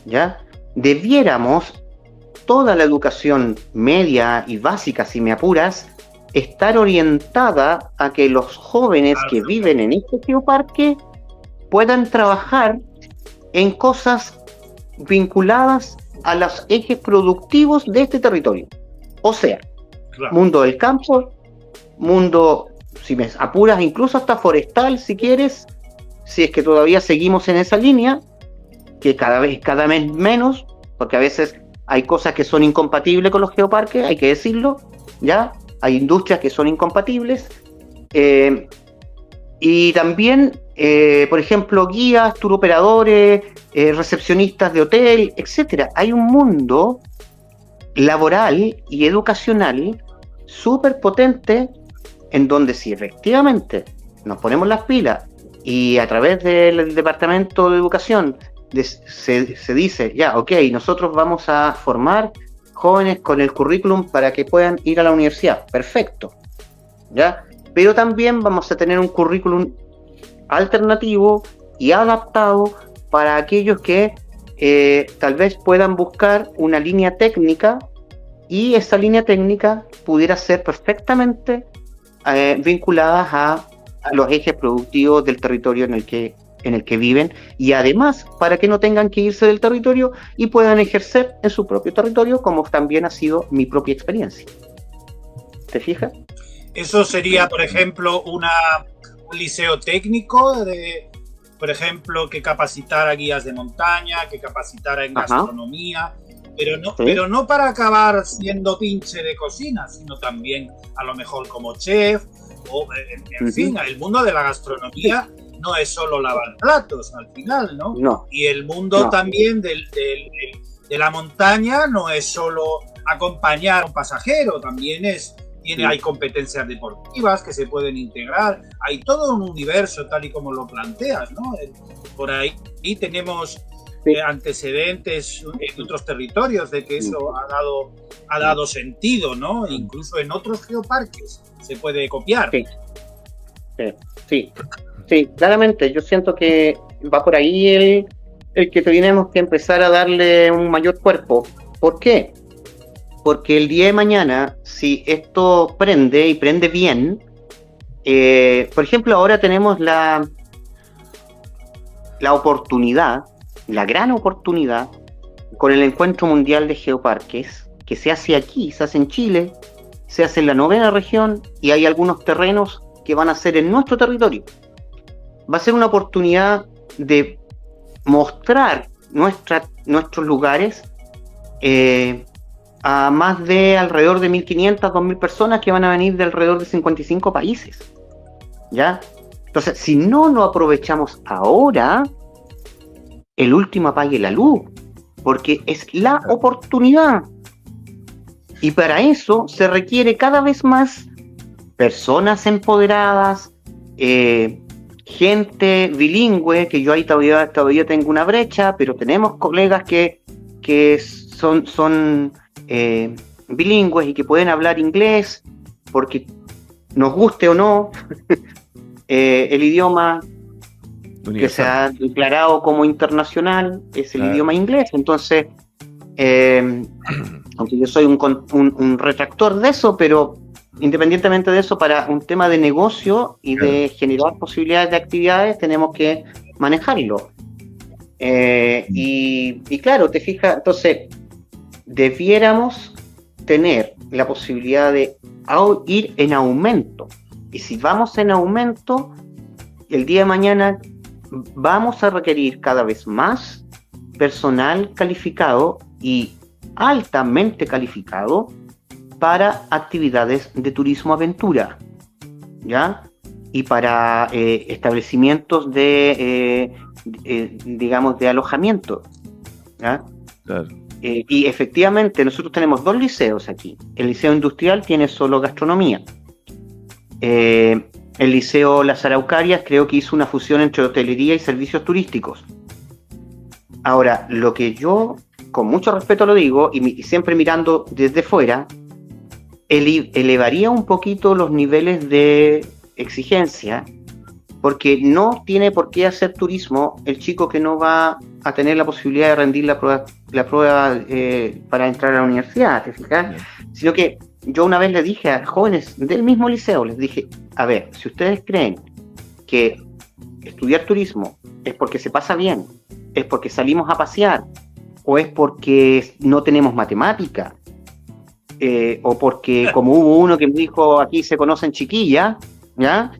¿ya? Debiéramos, toda la educación media y básica, si me apuras, estar orientada a que los jóvenes que viven en este geoparque puedan trabajar en cosas vinculadas a los ejes productivos de este territorio. O sea, Claro. mundo del campo, mundo, si me apuras, incluso hasta forestal, si quieres, si es que todavía seguimos en esa línea, que cada vez menos, porque a veces hay cosas que son incompatibles con los geoparques, hay que decirlo, ¿ya? Hay industrias que son incompatibles, y también, por ejemplo, guías, turoperadores, recepcionistas de hotel, etcétera. Hay un mundo laboral y educacional súper potente en donde si efectivamente nos ponemos las pilas y a través del Departamento de Educación se dice, ya, ok, nosotros vamos a formar jóvenes con el currículum para que puedan ir a la universidad, perfecto, ¿ya? Pero también vamos a tener un currículum alternativo y adaptado para aquellos que tal vez puedan buscar una línea técnica y esa línea técnica pudiera ser perfectamente vinculadas a los ejes productivos del territorio en el que viven, y además para que no tengan que irse del territorio y puedan ejercer en su propio territorio, como también ha sido mi propia experiencia. ¿Te fijas? Eso sería, por ejemplo, un liceo técnico, por ejemplo, que capacitara guías de montaña, que capacitara en gastronomía, pero no para acabar siendo pinche de cocina, sino también a lo mejor como chef, o en fin, el mundo de la gastronomía no es solo lavar platos al final, ¿no? No. Y el mundo también de la montaña no es solo acompañar a un pasajero, también hay competencias deportivas que se pueden integrar, hay todo un universo tal y como lo planteas, ¿no? Por ahí tenemos antecedentes en otros territorios de que eso ha dado sentido, ¿no? Incluso en otros geoparques se puede copiar. Sí, claramente, yo siento que va por ahí el que tenemos que empezar a darle un mayor cuerpo. ¿Por qué? Porque el día de mañana, si esto prende y prende bien, por ejemplo, ahora tenemos la oportunidad, la gran oportunidad, con el Encuentro Mundial de Geoparques, que se hace aquí, se hace en Chile, se hace en la 9ª región, y hay algunos terrenos que van a ser en nuestro territorio. Va a ser una oportunidad de mostrar nuestros lugares a más de alrededor de 1.500, 2.000 personas que van a venir de alrededor de 55 países, ¿ya? Entonces, si no lo aprovechamos ahora, el último apague la luz, porque es la oportunidad. Y para eso se requiere cada vez más personas empoderadas, gente bilingüe, que yo ahí todavía tengo una brecha, pero tenemos colegas que son bilingües y que pueden hablar inglés, porque nos guste o no, el idioma universal que se ha declarado como internacional es el idioma inglés. Entonces, aunque yo soy un retractor de eso, pero independientemente de eso, para un tema de negocio y de generar posibilidades de actividades, tenemos que manejarlo. Y claro, te fijas, entonces debiéramos tener la posibilidad de ir en aumento. Y si vamos en aumento, el día de mañana vamos a requerir cada vez más personal calificado y altamente calificado para actividades de turismo aventura, ¿ya? Y para establecimientos digamos, de alojamiento, ¿ya? Claro. Y efectivamente nosotros tenemos 2 liceos aquí. El Liceo Industrial tiene solo gastronomía. El Liceo Las Araucarias creo que hizo una fusión entre hotelería y servicios turísticos. Ahora, lo que yo, con mucho respeto lo digo, y siempre mirando desde fuera, elevaría un poquito los niveles de exigencia, porque no tiene por qué hacer turismo el chico que no va a tener la posibilidad de rendir la prueba para entrar a la universidad, ¿te fijas? Sino que yo una vez le dije a jóvenes del mismo liceo, les dije, a ver, si ustedes creen que estudiar turismo es porque se pasa bien, es porque salimos a pasear, o es porque no tenemos matemática, o porque como hubo uno que me dijo aquí se conocen chiquillas, ¿ya?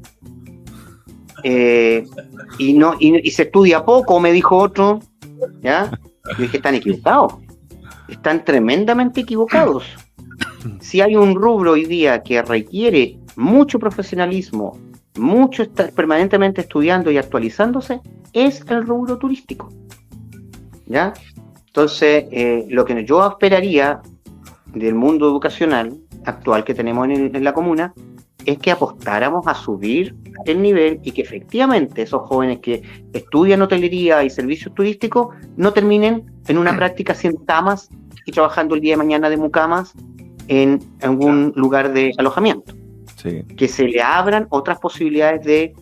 Y se estudia poco, me dijo otro, ¿ya? Yo dije, están equivocados, están tremendamente equivocados. Si hay un rubro hoy día que requiere mucho profesionalismo, mucho estar permanentemente estudiando y actualizándose, es el rubro turístico, ¿ya? Entonces, lo que yo esperaría del mundo educacional actual que tenemos en la comuna es que apostáramos a subir el nivel y que efectivamente esos jóvenes que estudian hotelería y servicios turísticos no terminen en una práctica haciendo camas y trabajando el día de mañana de mucamas en algún lugar de alojamiento. Sí. Que se le abran otras posibilidades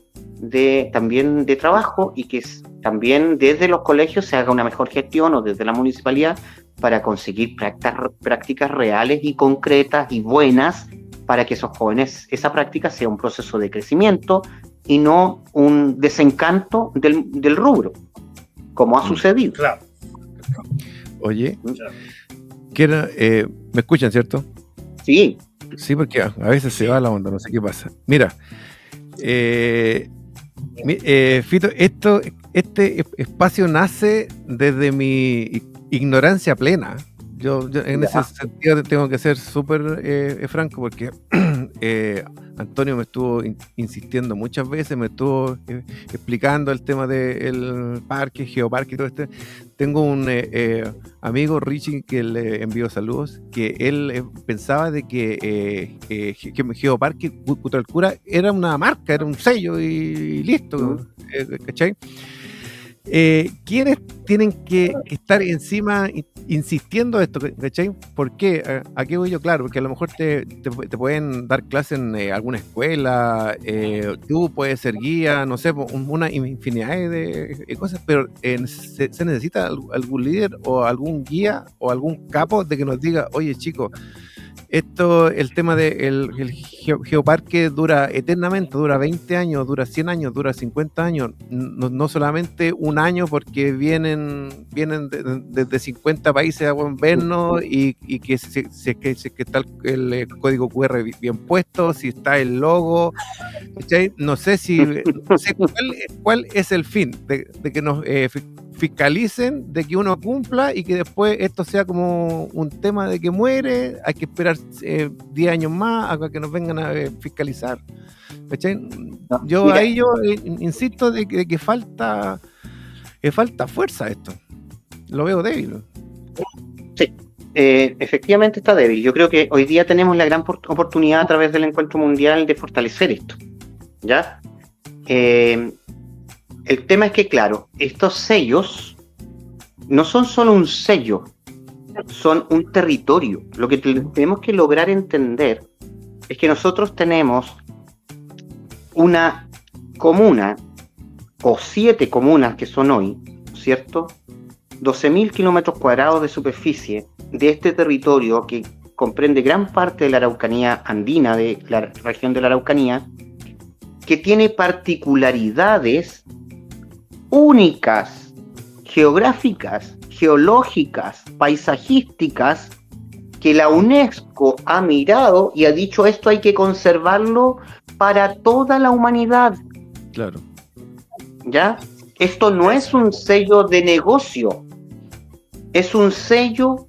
también de trabajo y que también desde los colegios se haga una mejor gestión o desde la municipalidad para conseguir prácticas reales y concretas y buenas para que esos jóvenes, esa práctica sea un proceso de crecimiento y no un desencanto del rubro, como ha sucedido. Claro. Oye, ¿me escuchan, cierto? Sí. Sí, porque a veces se va la onda, no sé qué pasa. Mira, Fito, este espacio nace desde mi ignorancia plena. Yo en ese sentido tengo que ser súper franco, porque Antonio me estuvo insistiendo muchas veces, me estuvo explicando el tema del parque, geoparque y todo este. Tengo un amigo, Richie, que le envió saludos, que él pensaba de que Geoparque Cutralcura era una marca, era un sello y listo, ¿cachai? ¿Quiénes tienen que estar encima insistiendo esto, ¿cachai? ¿Por qué? ¿A qué voy yo? Claro, porque a lo mejor te pueden dar clases en alguna escuela, tú puedes ser guía, no sé, una infinidad de cosas, pero se necesita algún líder o algún guía o algún capo de que nos diga, oye chicos, el tema del geoparque dura eternamente, dura 20 años, dura 100 años, dura 50 años, no solamente un año porque vienen desde 50 países a vernos y que si está el código QR bien puesto, si está el logo, ¿cachai? No sé cuál es el fin de que nos fiscalicen, de que uno cumpla y que después esto sea como un tema de que muere, hay que esperar 10 años más a que nos vengan a fiscalizar. ¿Cachai? Yo insisto de que falta fuerza a esto. Lo veo débil. Sí, efectivamente está débil. Yo creo que hoy día tenemos la gran oportunidad a través del encuentro mundial de fortalecer esto, ¿ya? El tema es que, claro, estos sellos no son solo un sello, son un territorio. Lo que tenemos que lograr entender es que nosotros tenemos una comuna, o 7 comunas que son hoy, ¿cierto? 12.000 kilómetros cuadrados de superficie de este territorio que comprende gran parte de la Araucanía andina, de la región de la Araucanía, que tiene particularidades únicas, geográficas, geológicas, paisajísticas, que la UNESCO ha mirado y ha dicho esto hay que conservarlo para toda la humanidad. Claro. ¿Ya? Esto no es un sello de negocio, es un sello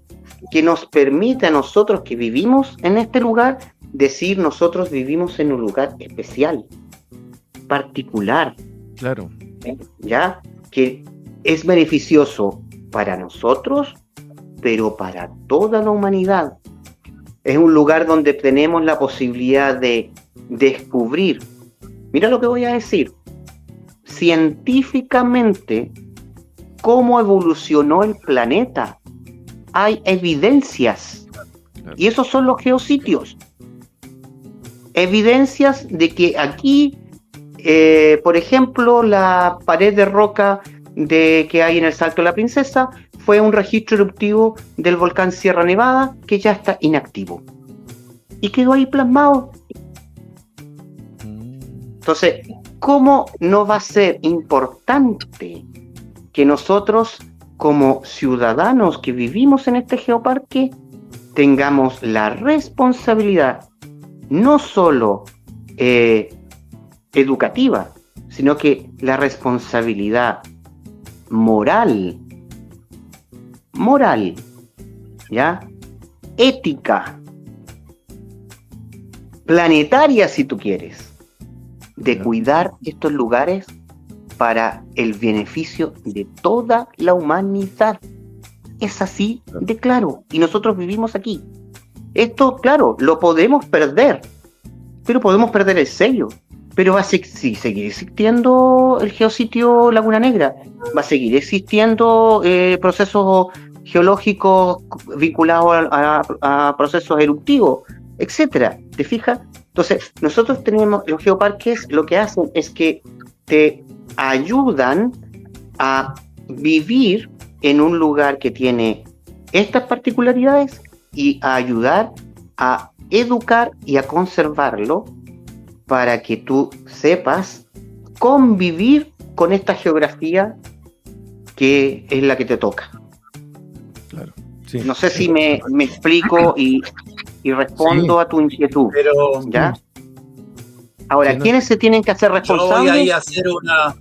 que nos permite a nosotros que vivimos en este lugar decir nosotros vivimos en un lugar especial, particular. Claro. ¿Ya? Que es beneficioso para nosotros, pero para toda la humanidad. Es un lugar donde tenemos la posibilidad de descubrir, mira lo que voy a decir, científicamente, cómo evolucionó el planeta. Hay evidencias, y esos son los geositios. Evidencias de que aquí, por ejemplo, la pared de roca que hay en el Salto de la Princesa fue un registro eruptivo del volcán Sierra Nevada que ya está inactivo y quedó ahí plasmado. Entonces, ¿cómo no va a ser importante que nosotros, como ciudadanos que vivimos en este geoparque, tengamos la responsabilidad, no solo educativa, sino que la responsabilidad moral, ¿ya? Ética, planetaria, si tú quieres, de cuidar estos lugares para el beneficio de toda la humanidad. Es así de claro, y nosotros vivimos aquí. Esto, claro, lo podemos perder, pero podemos perder el sello. Pero va a seguir existiendo el geositio Laguna Negra, va a seguir existiendo procesos geológicos vinculados a procesos eruptivos, etcétera. ¿Te fijas? Entonces, nosotros tenemos, los geoparques lo que hacen es que te ayudan a vivir en un lugar que tiene estas particularidades y a ayudar a educar y a conservarlo para que tú sepas convivir con esta geografía que es la que te toca. Claro. Sí. No sé si me explico y respondo a tu inquietud. Pero, ¿ya? Ahora, sí, no. ¿quiénes se tienen que hacer responsables? Yo voy ahí a hacer una...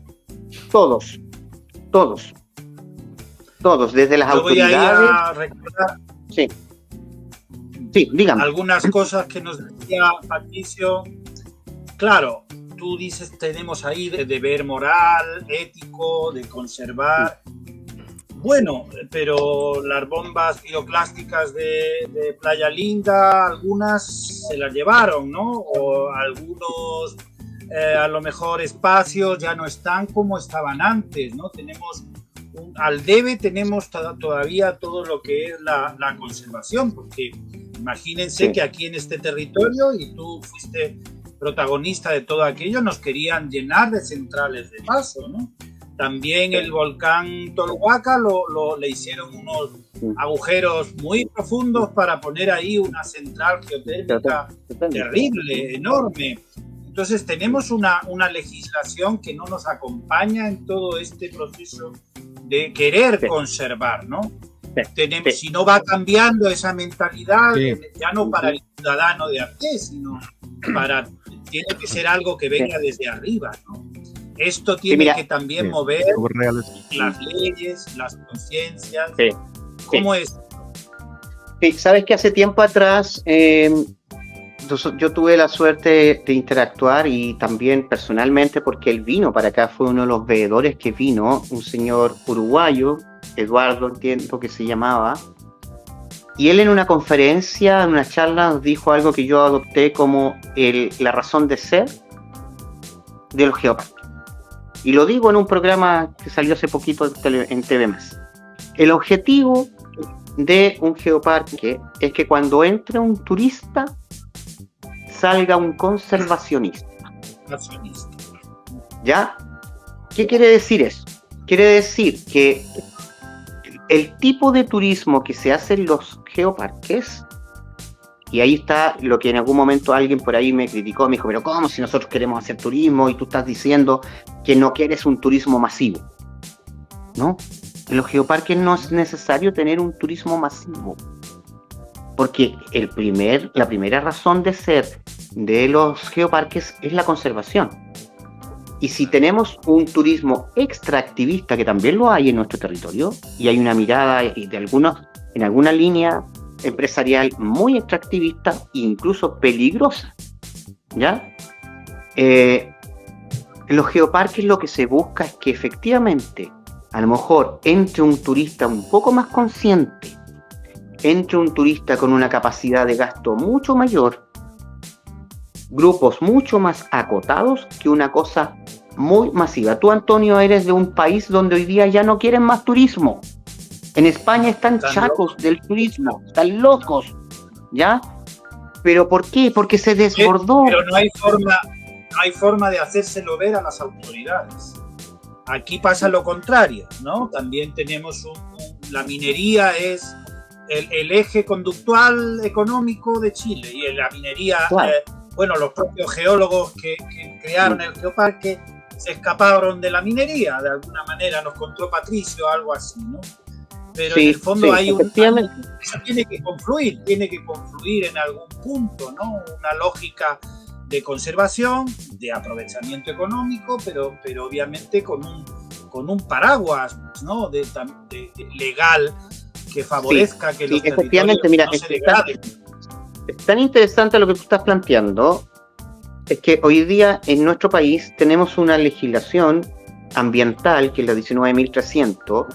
Todos, desde las Yo voy autoridades. ahí a recordar Sí, dígame. algunas cosas que nos decía Patricio. Claro, tú dices, tenemos ahí de deber moral, ético, de conservar. Bueno, pero las bombas piroclásticas de Playa Linda, algunas se las llevaron, ¿no? O algunos, a lo mejor, espacios ya no están como estaban antes, ¿no? Al debe tenemos todavía todo lo que es la conservación, porque imagínense que aquí en este territorio, y tú fuiste protagonista de todo aquello, nos querían llenar de centrales de paso, ¿no? También el volcán Tolhuaca le hicieron unos agujeros muy profundos para poner ahí una central geotérmica terrible, enorme. Entonces tenemos una legislación que no nos acompaña en todo este proceso de querer conservar, ¿no? Si no va cambiando esa mentalidad, ya no para el ciudadano de a pie, sino tiene que ser algo que venga desde arriba, ¿no? Esto tiene que también mover las leyes, las conciencias. ¿Cómo es? Sí, sabes que hace tiempo atrás yo tuve la suerte de interactuar y también personalmente, porque él vino para acá, fue uno de los veedores que vino, un señor uruguayo, Eduardo, entiendo que se llamaba, y él en una conferencia, en una charla, nos dijo algo que yo adopté como la razón de ser de los geoparques. Y lo digo en un programa que salió hace poquito en TV+. El objetivo de un geoparque es que cuando entre un turista salga un conservacionista. ¿Ya? ¿Qué quiere decir eso? Quiere decir que el tipo de turismo que se hace en los geoparques, y ahí está lo que en algún momento alguien por ahí me criticó, me dijo, pero ¿cómo si nosotros queremos hacer turismo y tú estás diciendo que no quieres un turismo masivo? ¿No? En los geoparques no es necesario tener un turismo masivo, porque la primera razón de ser de los geoparques es la conservación. Y si tenemos un turismo extractivista, que también lo hay en nuestro territorio, y hay una mirada en alguna línea empresarial muy extractivista e incluso peligrosa, ¿ya? En los geoparques lo que se busca es que efectivamente a lo mejor entre un turista un poco más consciente, entre un turista con una capacidad de gasto mucho mayor, grupos mucho más acotados que una cosa muy masiva. Tú, Antonio, eres de un país donde hoy día ya no quieren más turismo. En España están chacos del turismo, están locos, ¿ya? ¿Pero por qué? Porque se desbordó. Pero no hay forma de hacérselo ver a las autoridades. Aquí pasa lo contrario, ¿no? También tenemos la minería es el eje conductual económico de Chile, y la minería, claro. Los propios geólogos que crearon el geoparque se escaparon de la minería, de alguna manera, nos contó Patricio, algo así, ¿no? pero Sí, en el fondo sí, hay efectivamente. eso tiene que confluir en algún punto, ¿no? Una lógica de conservación, de aprovechamiento económico, pero obviamente con un paraguas, ¿no? de legal que favorezca que los territorios efectivamente, mira, no se degraden. es tan interesante lo que tú estás planteando, es que hoy día en nuestro país tenemos una legislación ambiental, que es la 19.300,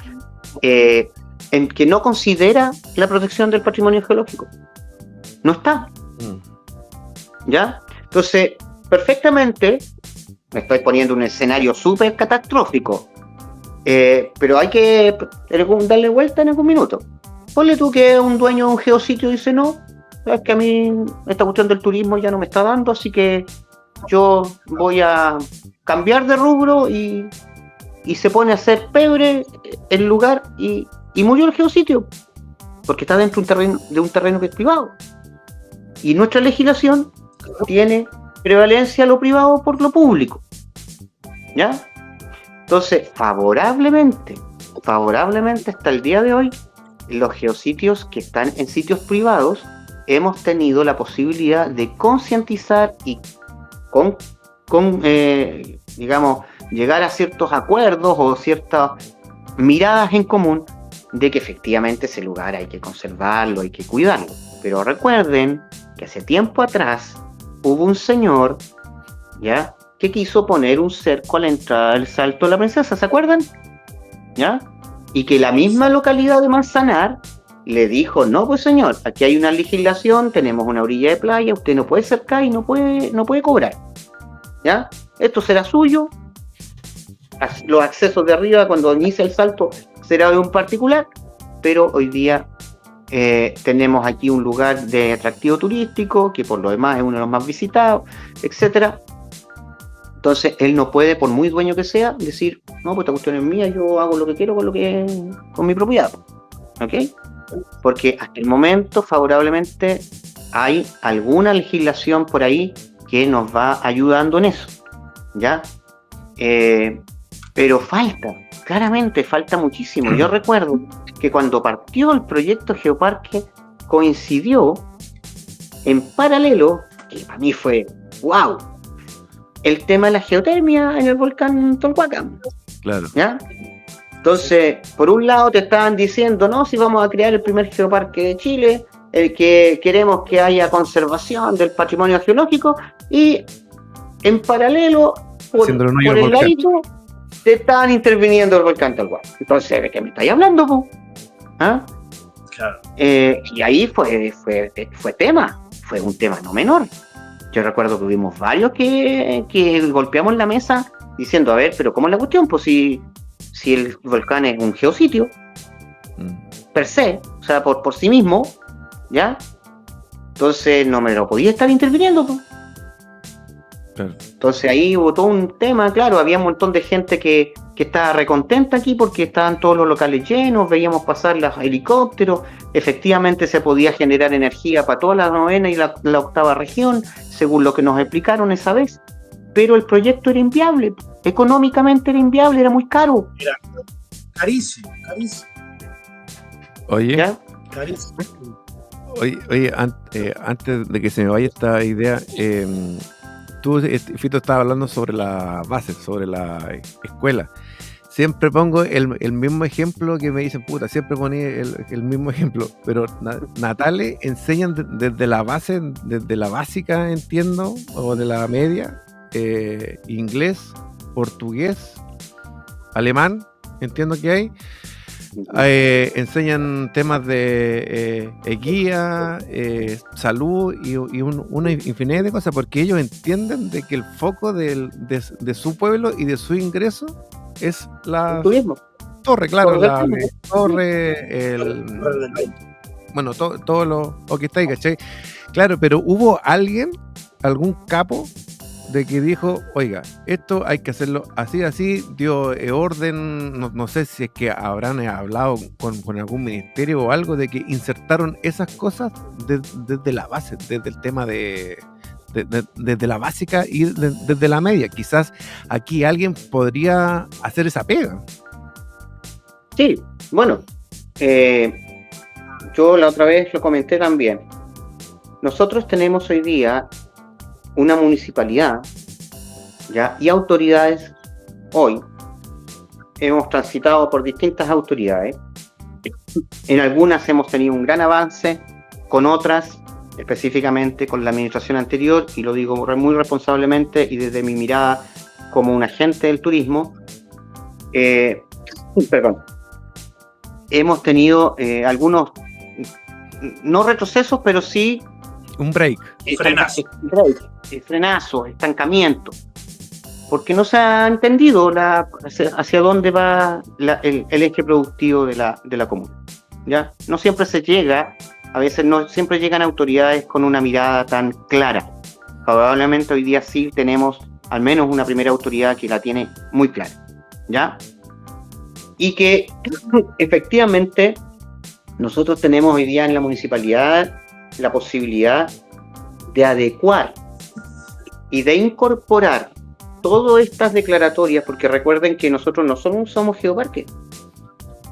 en que no considera la protección del patrimonio geológico. No está. ¿Ya? Entonces, perfectamente, me estoy poniendo un escenario súper catastrófico, pero hay que darle vuelta en algún minuto. Ponle tú que un dueño de un geositio dice, no, es que a mí esta cuestión del turismo ya no me está dando, así que yo voy a cambiar de rubro y se pone a hacer pebre el lugar y murió el geositio, porque está dentro de un terreno que es privado. Y nuestra legislación tiene prevalencia a lo privado por lo público. ¿Ya? Entonces, favorablemente hasta el día de hoy, los geositios que están en sitios privados, hemos tenido la posibilidad de concientizar y digamos, llegar a ciertos acuerdos o ciertas miradas en común de que efectivamente ese lugar hay que conservarlo, hay que cuidarlo. Pero recuerden que hace tiempo atrás hubo un señor, ¿ya?, que quiso poner un cerco a la entrada del Salto de la Princesa, ¿se acuerdan? ¿Ya? Y que la misma localidad de Manzanar le dijo, no, pues señor, aquí hay una legislación, tenemos una orilla de playa, usted no puede cercar y no puede cobrar. ¿Ya? Esto será suyo, los accesos de arriba cuando inicia el salto será de un particular, pero hoy día tenemos aquí un lugar de atractivo turístico, que por lo demás es uno de los más visitados, etcétera. Entonces él no puede, por muy dueño que sea, decir, no, pues esta cuestión es mía, yo hago lo que quiero con mi propiedad. ¿Ok? Porque hasta el momento, favorablemente, hay alguna legislación por ahí que nos va ayudando en eso, ¿ya? Pero claramente falta muchísimo. Yo recuerdo que cuando partió el proyecto Geoparque, coincidió en paralelo, que para mí fue wow, el tema de la geotermia en el volcán Tolhuaca. Claro. ¿Ya? Entonces, por un lado te estaban diciendo, no, si vamos a crear el primer geoparque de Chile, el que queremos que haya conservación del patrimonio geológico, y en paralelo, por el ladito, te estaban interviniendo el volcán Tolhuaca. Entonces, ¿de qué me estáis hablando, po? ¿Ah? Claro. Y ahí fue un tema no menor. Yo recuerdo que hubimos varios que golpeamos la mesa diciendo, a ver, pero ¿cómo es la cuestión? Pues si el volcán es un geositio, per se, o sea, por sí mismo, ¿ya? Entonces no me lo podía estar interviniendo, pues. Claro. Entonces ahí hubo todo un tema, claro, había un montón de gente que estaba recontenta aquí porque estaban todos los locales llenos, veíamos pasar los helicópteros, efectivamente se podía generar energía para toda la 9ª y la 8ª región, según lo que nos explicaron esa vez, pero el proyecto era inviable, económicamente era inviable, era muy caro. Era carísimo. Oye, ¿ya? Carísimo. Oye, antes de que se me vaya esta idea, tú, Fito, estabas hablando sobre la base, sobre la escuela. Siempre pongo el mismo ejemplo que me dicen, puta, siempre ponía el mismo ejemplo, pero Natale enseñan desde la base, desde la básica, entiendo, o de la media, inglés, portugués, alemán, entiendo que hay. Enseñan temas de guía, salud y una infinidad de cosas, porque ellos entienden de que el foco de su pueblo y de su ingreso es la torre, claro, la torre, bueno, todo lo que está ahí, ¿cachai? Claro, pero hubo algún capo de que dijo, oiga, esto hay que hacerlo así, dio orden, no sé si es que habrán hablado con algún ministerio o algo, de que insertaron esas cosas desde la base, desde el tema desde la básica y desde la media. Quizás aquí alguien podría hacer esa pega. Sí, bueno, yo la otra vez lo comenté también. Nosotros tenemos hoy día una municipalidad, ¿ya? Y autoridades hoy. Hemos transitado por distintas autoridades. En algunas hemos tenido un gran avance, con otras, específicamente con la administración anterior, y lo digo muy responsablemente y desde mi mirada como un agente del turismo, hemos tenido algunos, no retrocesos, pero sí un break. Frenazo, estancamiento, porque no se ha entendido hacia dónde va el eje productivo de la comuna. ¿Ya? No siempre se llega, a veces no siempre llegan autoridades con una mirada tan clara. Probablemente hoy día sí tenemos al menos una primera autoridad que la tiene muy clara, ¿ya? Y que efectivamente nosotros tenemos hoy día en la municipalidad la posibilidad de adecuar y de incorporar todas estas declaratorias, porque recuerden que nosotros no somos geoparques,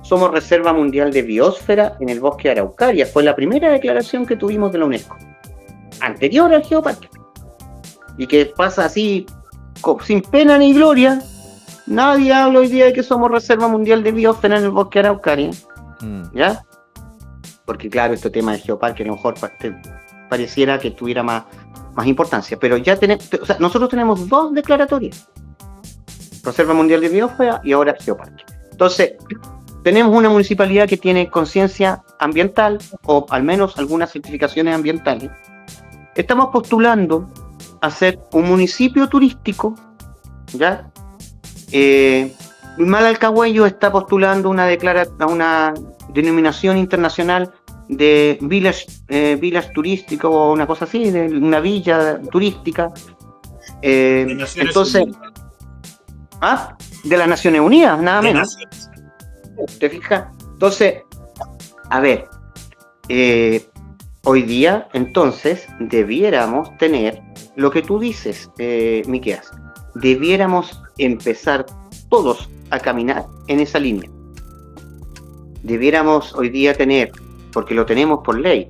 somos Reserva Mundial de Biosfera en el Bosque de Araucaria. Fue la primera declaración que tuvimos de la UNESCO, anterior al geoparque, y que pasa así, sin pena ni gloria. Nadie habla hoy día de que somos Reserva Mundial de Biosfera en el Bosque de Araucaria, ¿ya? Porque claro, este tema de geoparque a lo mejor pareciera que tuviera más importancia, pero ya tenemos, o sea, nosotros tenemos 2 declaratorias: Reserva Mundial de Biosfera y ahora geoparque. Entonces, tenemos una municipalidad que tiene conciencia ambiental, o al menos algunas certificaciones ambientales. Estamos postulando a ser un municipio turístico, ¿ya? Malalcahuello está postulando una denominación internacional de village turístico o una cosa así, de una villa turística. Entonces, de las Naciones Unidas, nada menos. ¿Te fijas? Entonces, a ver, hoy día, entonces, debiéramos tener lo que tú dices, Miqueas. Debiéramos empezar todos a caminar en esa línea. Debiéramos hoy día tener, porque lo tenemos por ley,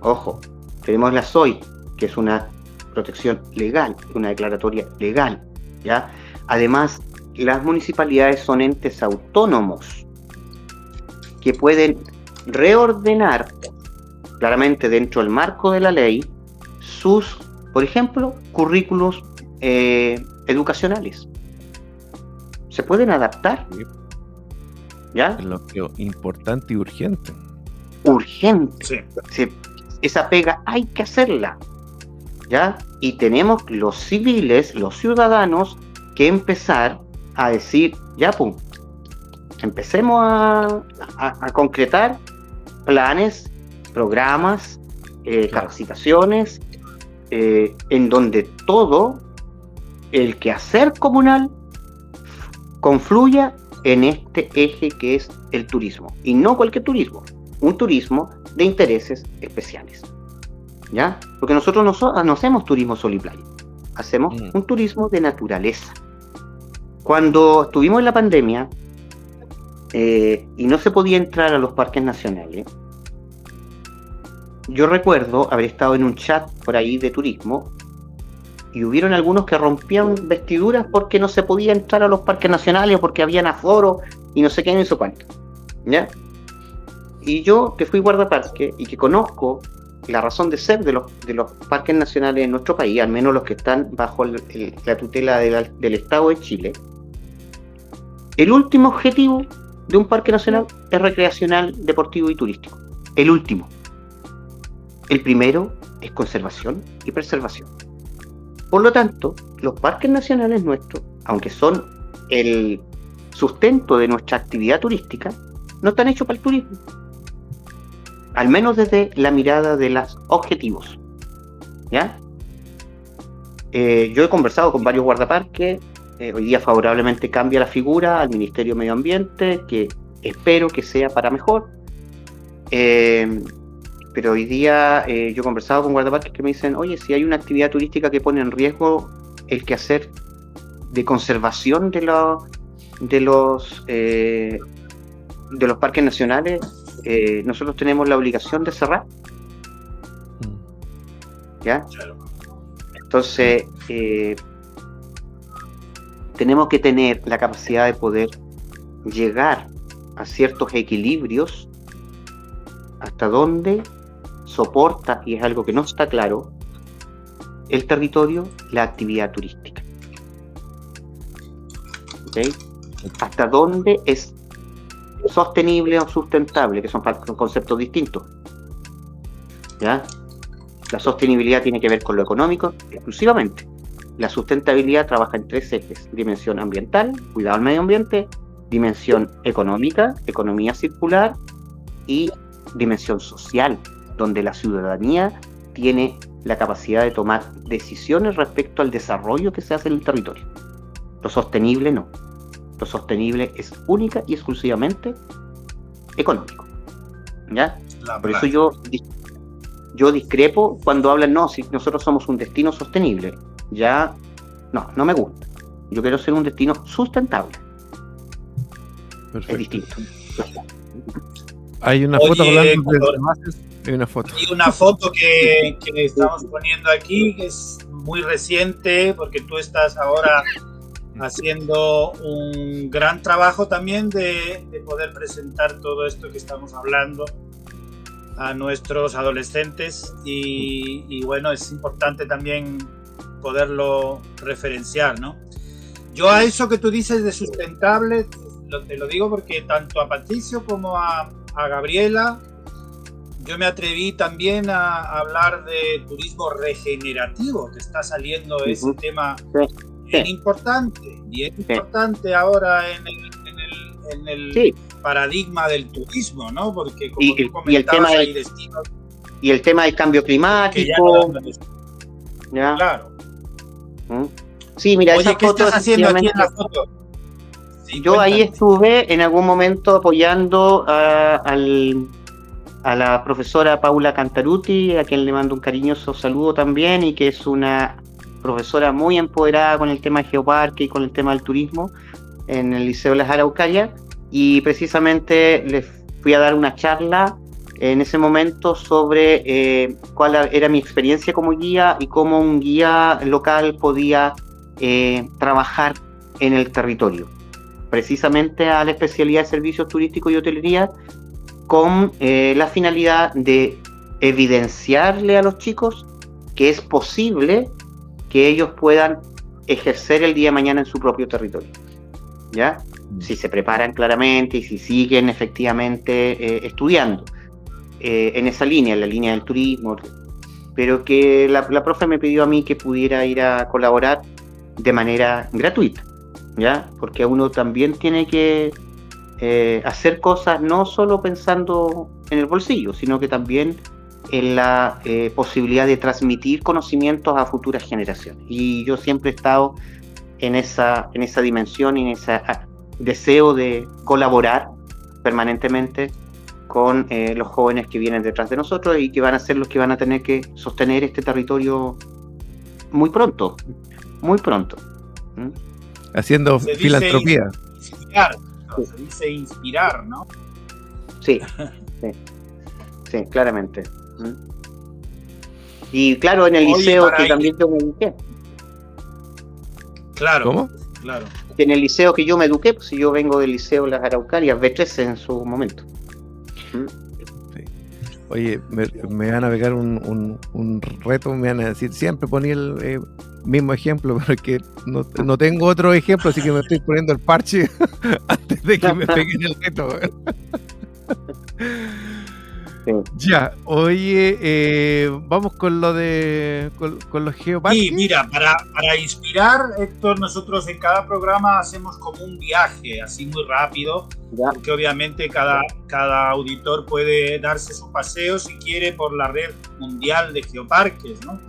ojo, tenemos la SOI, que es una protección legal, una declaratoria legal, ¿ya? Además, las municipalidades son entes autónomos que pueden reordenar claramente dentro del marco de la ley sus, por ejemplo, currículos educacionales. Se pueden adaptar, ¿ya? Es lo importante y urgente. Urgente. Sí. Esa pega hay que hacerla, ¿ya? Y tenemos los civiles, los ciudadanos, que empezar a decir, ya, pum, empecemos a concretar planes, programas, capacitaciones, en donde todo el quehacer comunal confluya en este eje que es el turismo, y no cualquier turismo, un turismo de intereses especiales, ¿ya? Porque nosotros no hacemos turismo sol y playa, hacemos un turismo de naturaleza. Cuando estuvimos en la pandemia y no se podía entrar a los parques nacionales, yo recuerdo haber estado en un chat por ahí de turismo y hubieron algunos que rompían vestiduras porque no se podía entrar a los parques nacionales o porque habían aforo y no sé qué, ni sé cuánto, ¿ya? Y yo, que fui guardaparque y que conozco la razón de ser de los parques nacionales en nuestro país, al menos los que están bajo la tutela del Estado de Chile, el último objetivo de un parque nacional es recreacional, deportivo y turístico. El último. El primero es conservación y preservación. Por lo tanto, los parques nacionales nuestros, aunque son el sustento de nuestra actividad turística, no están hechos para el turismo. Al menos desde la mirada de los objetivos, ¿ya? Yo he conversado con varios guardaparques. Hoy día favorablemente cambia la figura al Ministerio de Medio Ambiente, que espero que sea para mejor. Pero hoy día yo he conversado con guardaparques que me dicen, oye, si hay una actividad turística que pone en riesgo el quehacer de conservación de de los parques nacionales, nosotros tenemos la obligación de cerrar, ¿ya? Entonces, tenemos que tener la capacidad de poder llegar a ciertos equilibrios hasta donde soporta, y es algo que no está claro, el territorio, la actividad turística. ¿Okay? Hasta dónde es sostenible o sustentable, que son conceptos distintos. ¿Ya? La sostenibilidad tiene que ver con lo económico exclusivamente. La sustentabilidad trabaja en 3 ejes: dimensión ambiental, cuidado al medio ambiente; dimensión económica, economía circular; y dimensión social, donde la ciudadanía tiene la capacidad de tomar decisiones respecto al desarrollo que se hace en el territorio. Lo sostenible no. Lo sostenible es única y exclusivamente económico. ¿Ya? Por eso yo discrepo cuando hablan, no, si nosotros somos un destino sostenible. Ya, no me gusta. Yo quiero ser un destino sustentable. Perfecto. Es distinto. Hay una foto hablando de bases. Hay una foto. Y una foto que estamos poniendo aquí, que es muy reciente, porque tú estás ahora haciendo un gran trabajo también de poder presentar todo esto que estamos hablando a nuestros adolescentes, y bueno, es importante también poderlo referenciar, ¿no? Yo a eso que tú dices de sustentable, te lo digo porque tanto a Patricio como a Gabriela, yo me atreví también a hablar de turismo regenerativo, que está saliendo ese tema bien importante ahora en el paradigma del turismo, ¿no? Porque como tú comentabas, hay destinos. Y el tema del cambio climático. ¿Ya? Claro. Sí, mira, oye, ¿qué estás haciendo aquí en la foto? Sí, yo ahí estuve en algún momento apoyando a la profesora Paula Cantaruti, a quien le mando un cariñoso saludo también, y que es una profesora muy empoderada con el tema de geoparque y con el tema del turismo en el Liceo Las Araucarias, y precisamente les fui a dar una charla en ese momento sobre cuál era mi experiencia como guía y cómo un guía local podía trabajar en el territorio, precisamente a la especialidad de servicios turísticos y hotelería, con la finalidad de evidenciarle a los chicos que es posible que ellos puedan ejercer el día de mañana en su propio territorio, ¿ya? Si se preparan claramente y si siguen efectivamente estudiando en esa línea, en la línea del turismo. Pero que la profe me pidió a mí que pudiera ir a colaborar de manera gratuita, ¿ya? Porque uno también tiene que hacer cosas no solo pensando en el bolsillo, sino que también en la posibilidad de transmitir conocimientos a futuras generaciones. Y yo siempre he estado en esa dimensión y en ese deseo de colaborar permanentemente con los jóvenes que vienen detrás de nosotros y que van a ser los que van a tener que sostener este territorio muy pronto. Haciendo filantropía. Se dice inspirar, ¿no? Sí, claramente. Y claro, en el liceo que también yo me eduqué. Claro. ¿Cómo? Claro. En el liceo que yo me eduqué, pues si yo vengo del Liceo Las Araucarias, B13 en su momento. Sí. Oye, me van a pegar un reto, me van a decir, siempre ponía el mismo ejemplo, pero es que no tengo otro ejemplo, así que me estoy poniendo el parche antes de que me peguen el reto. Sí. Ya, oye, vamos con lo de con los geoparques. Sí, mira, para inspirar, Héctor, nosotros en cada programa hacemos como un viaje, así muy rápido, porque obviamente cada auditor puede darse su paseo si quiere por la red mundial de geoparques, ¿no?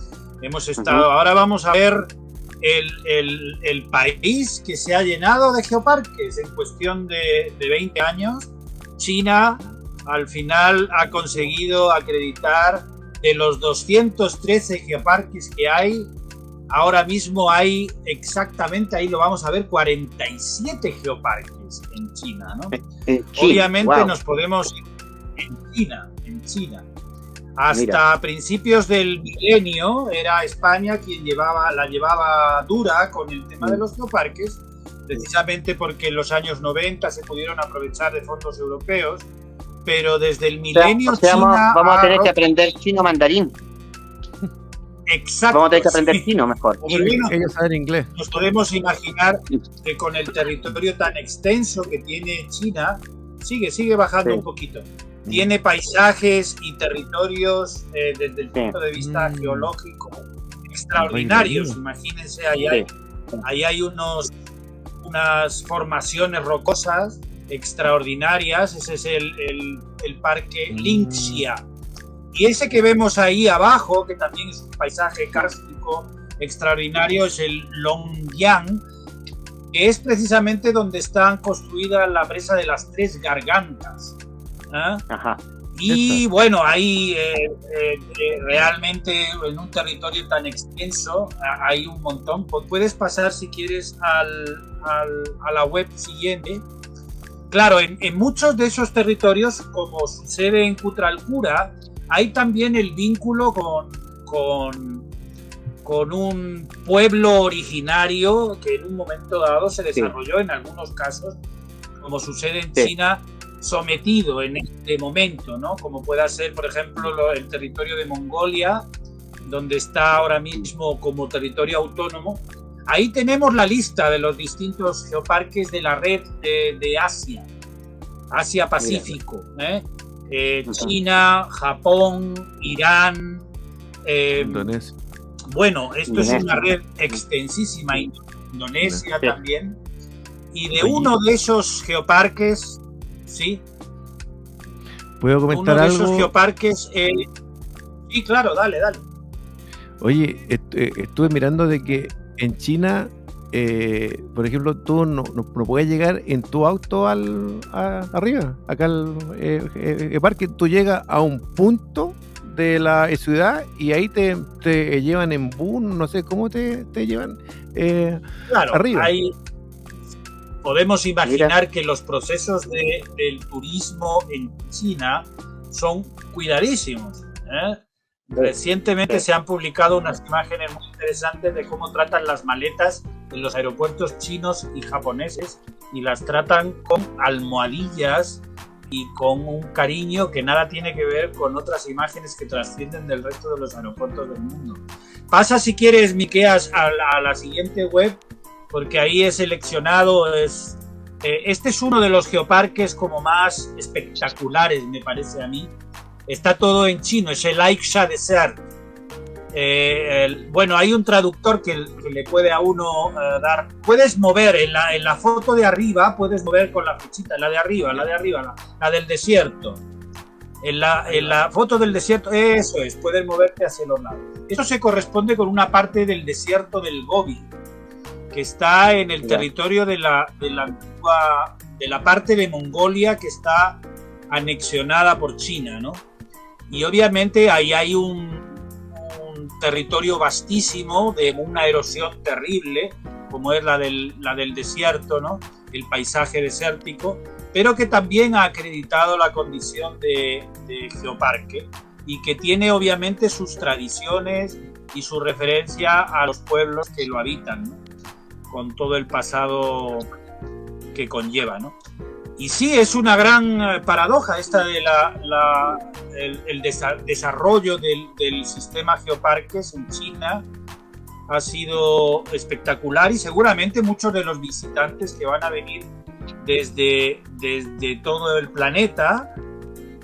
Hemos estado, ahora vamos a ver el país que se ha llenado de geoparques en cuestión de 20 años. China al final ha conseguido acreditar de los 213 geoparques que hay ahora mismo hay exactamente, ahí lo vamos a ver, 47 geoparques en China, ¿no? Obviamente wow. Nos podemos ir en China. Hasta principios del milenio era España quien la llevaba dura con el tema de los geoparques, precisamente porque en los años 90 se pudieron aprovechar de fondos europeos, pero desde el milenio China vamos a tener que aprender chino mandarín. Exacto. Vamos a tener que aprender chino mejor. Y bueno, ellos saben inglés. Nos podemos imaginar que con el territorio tan extenso que tiene China, sigue bajando un poquito. Tiene paisajes y territorios desde el punto de vista geológico extraordinarios. Imagínense, ahí hay unas formaciones rocosas extraordinarias. Ese es el parque Lingxia. Y ese que vemos ahí abajo, que también es un paisaje kárstico extraordinario, es el Longjiang, que es precisamente donde está construida la presa de las Tres Gargantas. Ajá. Y bueno, ahí realmente en un territorio tan extenso hay un montón. Puedes pasar si quieres a la web siguiente. Claro, en muchos de esos territorios, como sucede en Kutralkura, hay también el vínculo con un pueblo originario que en un momento dado se desarrolló en algunos casos, como sucede en China, sometido en este momento, ¿no? Como pueda ser, por ejemplo, el territorio de Mongolia, donde está ahora mismo como territorio autónomo. Ahí tenemos la lista de los distintos geoparques de la red de Asia-Pacífico, China, Japón, Irán, Indonesia. Bueno, esto es una red extensísima, Indonesia también, y de uno de esos geoparques, ¿sí? ¿Puedo comentar algo? algo? Uno de esos geoparques, sí, claro, dale. Oye, estuve mirando de que en China, por ejemplo, tú no puedes llegar en tu auto arriba, acá al parque. Tú llegas a un punto de la ciudad y ahí te llevan en bus, no sé cómo te llevan arriba. Ahí podemos imaginar que los procesos del turismo en China son cuidadísimos, Recientemente se han publicado unas imágenes muy interesantes de cómo tratan las maletas en los aeropuertos chinos y japoneses, y las tratan con almohadillas y con un cariño que nada tiene que ver con otras imágenes que trascienden del resto de los aeropuertos del mundo. Pasa, si quieres, Miqueas, a la siguiente web, porque ahí he seleccionado, este es uno de los geoparques como más espectaculares, me parece a mí. Está todo en chino, es el Aixia Desert. Bueno, hay un traductor que le puede a uno dar. Puedes mover en la foto de arriba, puedes mover con la flechita, la de arriba, la del desierto. En la foto del desierto, eso es, puedes moverte hacia los lados. Eso se corresponde con una parte del desierto del Gobi, que está en el territorio de la parte de Mongolia que está anexionada por China, ¿no? Y obviamente ahí hay un territorio vastísimo de una erosión terrible, como es la del desierto, ¿no? El paisaje desértico, pero que también ha acreditado la condición de geoparque y que tiene obviamente sus tradiciones y su referencia a los pueblos que lo habitan, ¿no? Con todo el pasado que conlleva, ¿no? Y sí, es una gran paradoja esta de el desarrollo del sistema geoparques en China. Ha sido espectacular y seguramente muchos de los visitantes que van a venir desde todo el planeta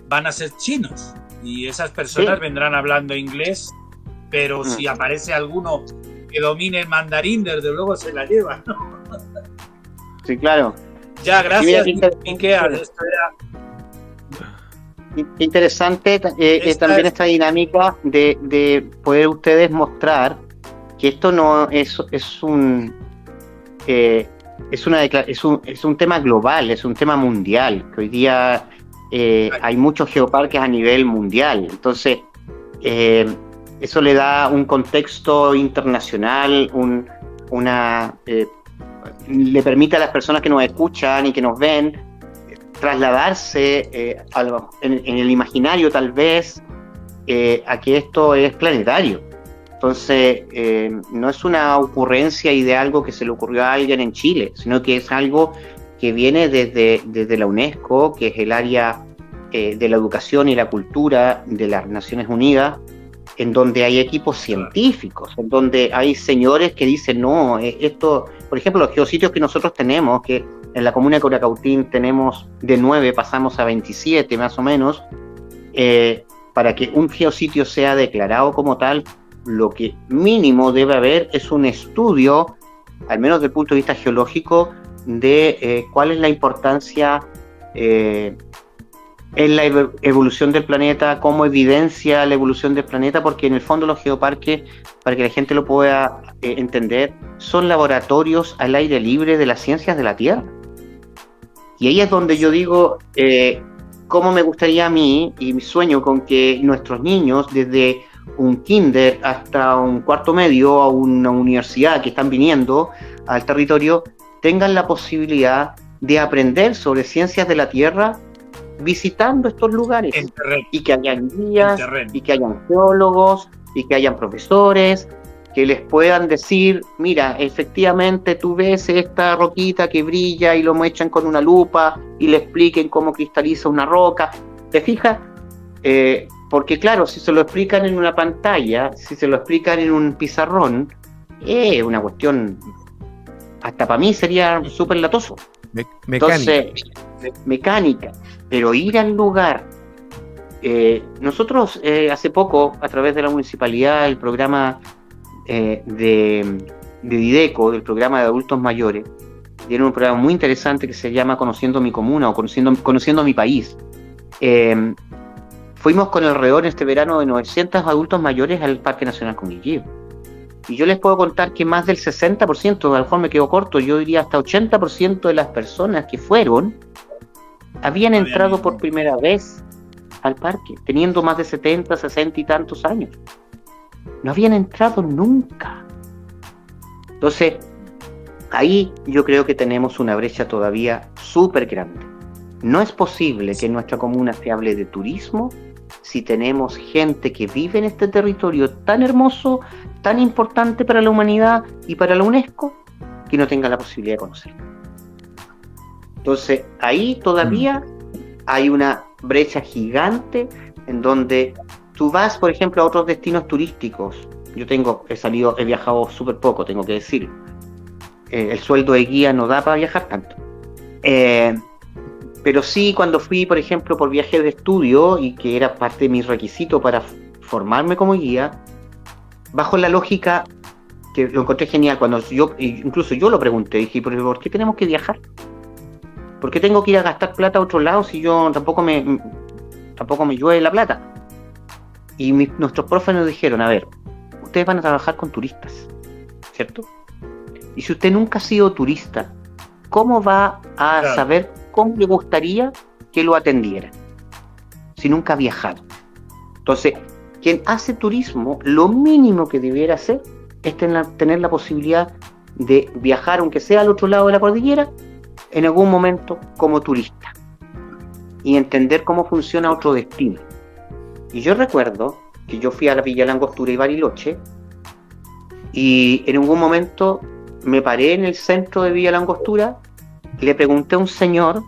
van a ser chinos, y esas personas vendrán hablando inglés, pero si aparece alguno que domine el mandarín, desde luego se la lleva, ¿no? Sí, claro. Ya, gracias, Miquea. Interesante también esta dinámica de poder ustedes mostrar que esto no es un tema global, es un tema mundial, que hoy día hay muchos geoparques a nivel mundial. Entonces, eso le da un contexto internacional, le permite a las personas que nos escuchan y que nos ven trasladarse en el imaginario tal vez a que esto es planetario. Entonces, no es una ocurrencia y de algo que se le ocurrió a alguien en Chile, sino que es algo que viene desde la UNESCO, que es el área de la educación y la cultura de las Naciones Unidas, en donde hay equipos científicos, en donde hay señores que dicen, no, esto, por ejemplo, los geositios que nosotros tenemos, que en la comuna de Curacautín tenemos de 9, pasamos a 27 más o menos, para que un geositio sea declarado como tal, lo que mínimo debe haber es un estudio, al menos desde el punto de vista geológico, de cuál es la importancia en la evolución del planeta, cómo evidencia la evolución del planeta, porque en el fondo los geoparques, para que la gente lo pueda entender, son laboratorios al aire libre de las ciencias de la Tierra. Y ahí es donde yo digo, cómo me gustaría a mí, y mi sueño con que nuestros niños, desde un kinder hasta un cuarto medio, a una universidad que están viniendo al territorio, tengan la posibilidad de aprender sobre ciencias de la Tierra visitando estos lugares, y que hayan guías, y que hayan geólogos, y que hayan profesores, que les puedan decir, mira, efectivamente tú ves esta roquita que brilla y lo muestran con una lupa y le expliquen cómo cristaliza una roca. ¿Te fijas? Porque claro, si se lo explican en una pantalla, si se lo explican en un pizarrón, es una cuestión, hasta para mí sería súper latoso. Entonces, mecánica. Pero ir al lugar, nosotros hace poco, a través de la municipalidad, el programa de Dideco, del programa de adultos mayores, tiene un programa muy interesante que se llama Conociendo mi comuna o Conociendo mi país. Fuimos con alrededor este verano de 900 adultos mayores al Parque Nacional Comiquí. Y yo les puedo contar que más del 60%, a lo mejor me quedo corto, yo diría hasta 80% de las personas que fueron habían entrado por primera vez al parque, teniendo más de 70, 60 y tantos años. No habían entrado nunca. Entonces, ahí yo creo que tenemos una brecha todavía súper grande. No es posible que en nuestra comuna se hable de turismo si tenemos gente que vive en este territorio tan hermoso, tan importante para la humanidad y para la UNESCO, que no tenga la posibilidad de conocerlo. Entonces, ahí todavía hay una brecha gigante en donde tú vas, por ejemplo, a otros destinos turísticos. Yo he viajado súper poco, tengo que decir. El sueldo de guía no da para viajar tanto. Pero sí, cuando fui, por ejemplo, por viaje de estudio, y que era parte de mis requisitos para formarme como guía, bajo la lógica, que lo encontré genial, incluso yo lo pregunté, dije, ¿por qué tenemos que viajar? ¿Por qué tengo que ir a gastar plata a otro lado si yo tampoco me llueve la plata? Y nuestros profes nos dijeron, a ver, ustedes van a trabajar con turistas, ¿cierto? Y si usted nunca ha sido turista, ¿cómo va a saber cómo le gustaría que lo atendieran si nunca ha viajado? Entonces, quien hace turismo, lo mínimo que debiera hacer es tener la posibilidad de viajar, aunque sea al otro lado de la cordillera, en algún momento como turista, y entender cómo funciona otro destino. Y yo recuerdo que yo fui a la Villa Langostura y Bariloche, y en algún momento me paré en el centro de Villa Langostura y le pregunté a un señor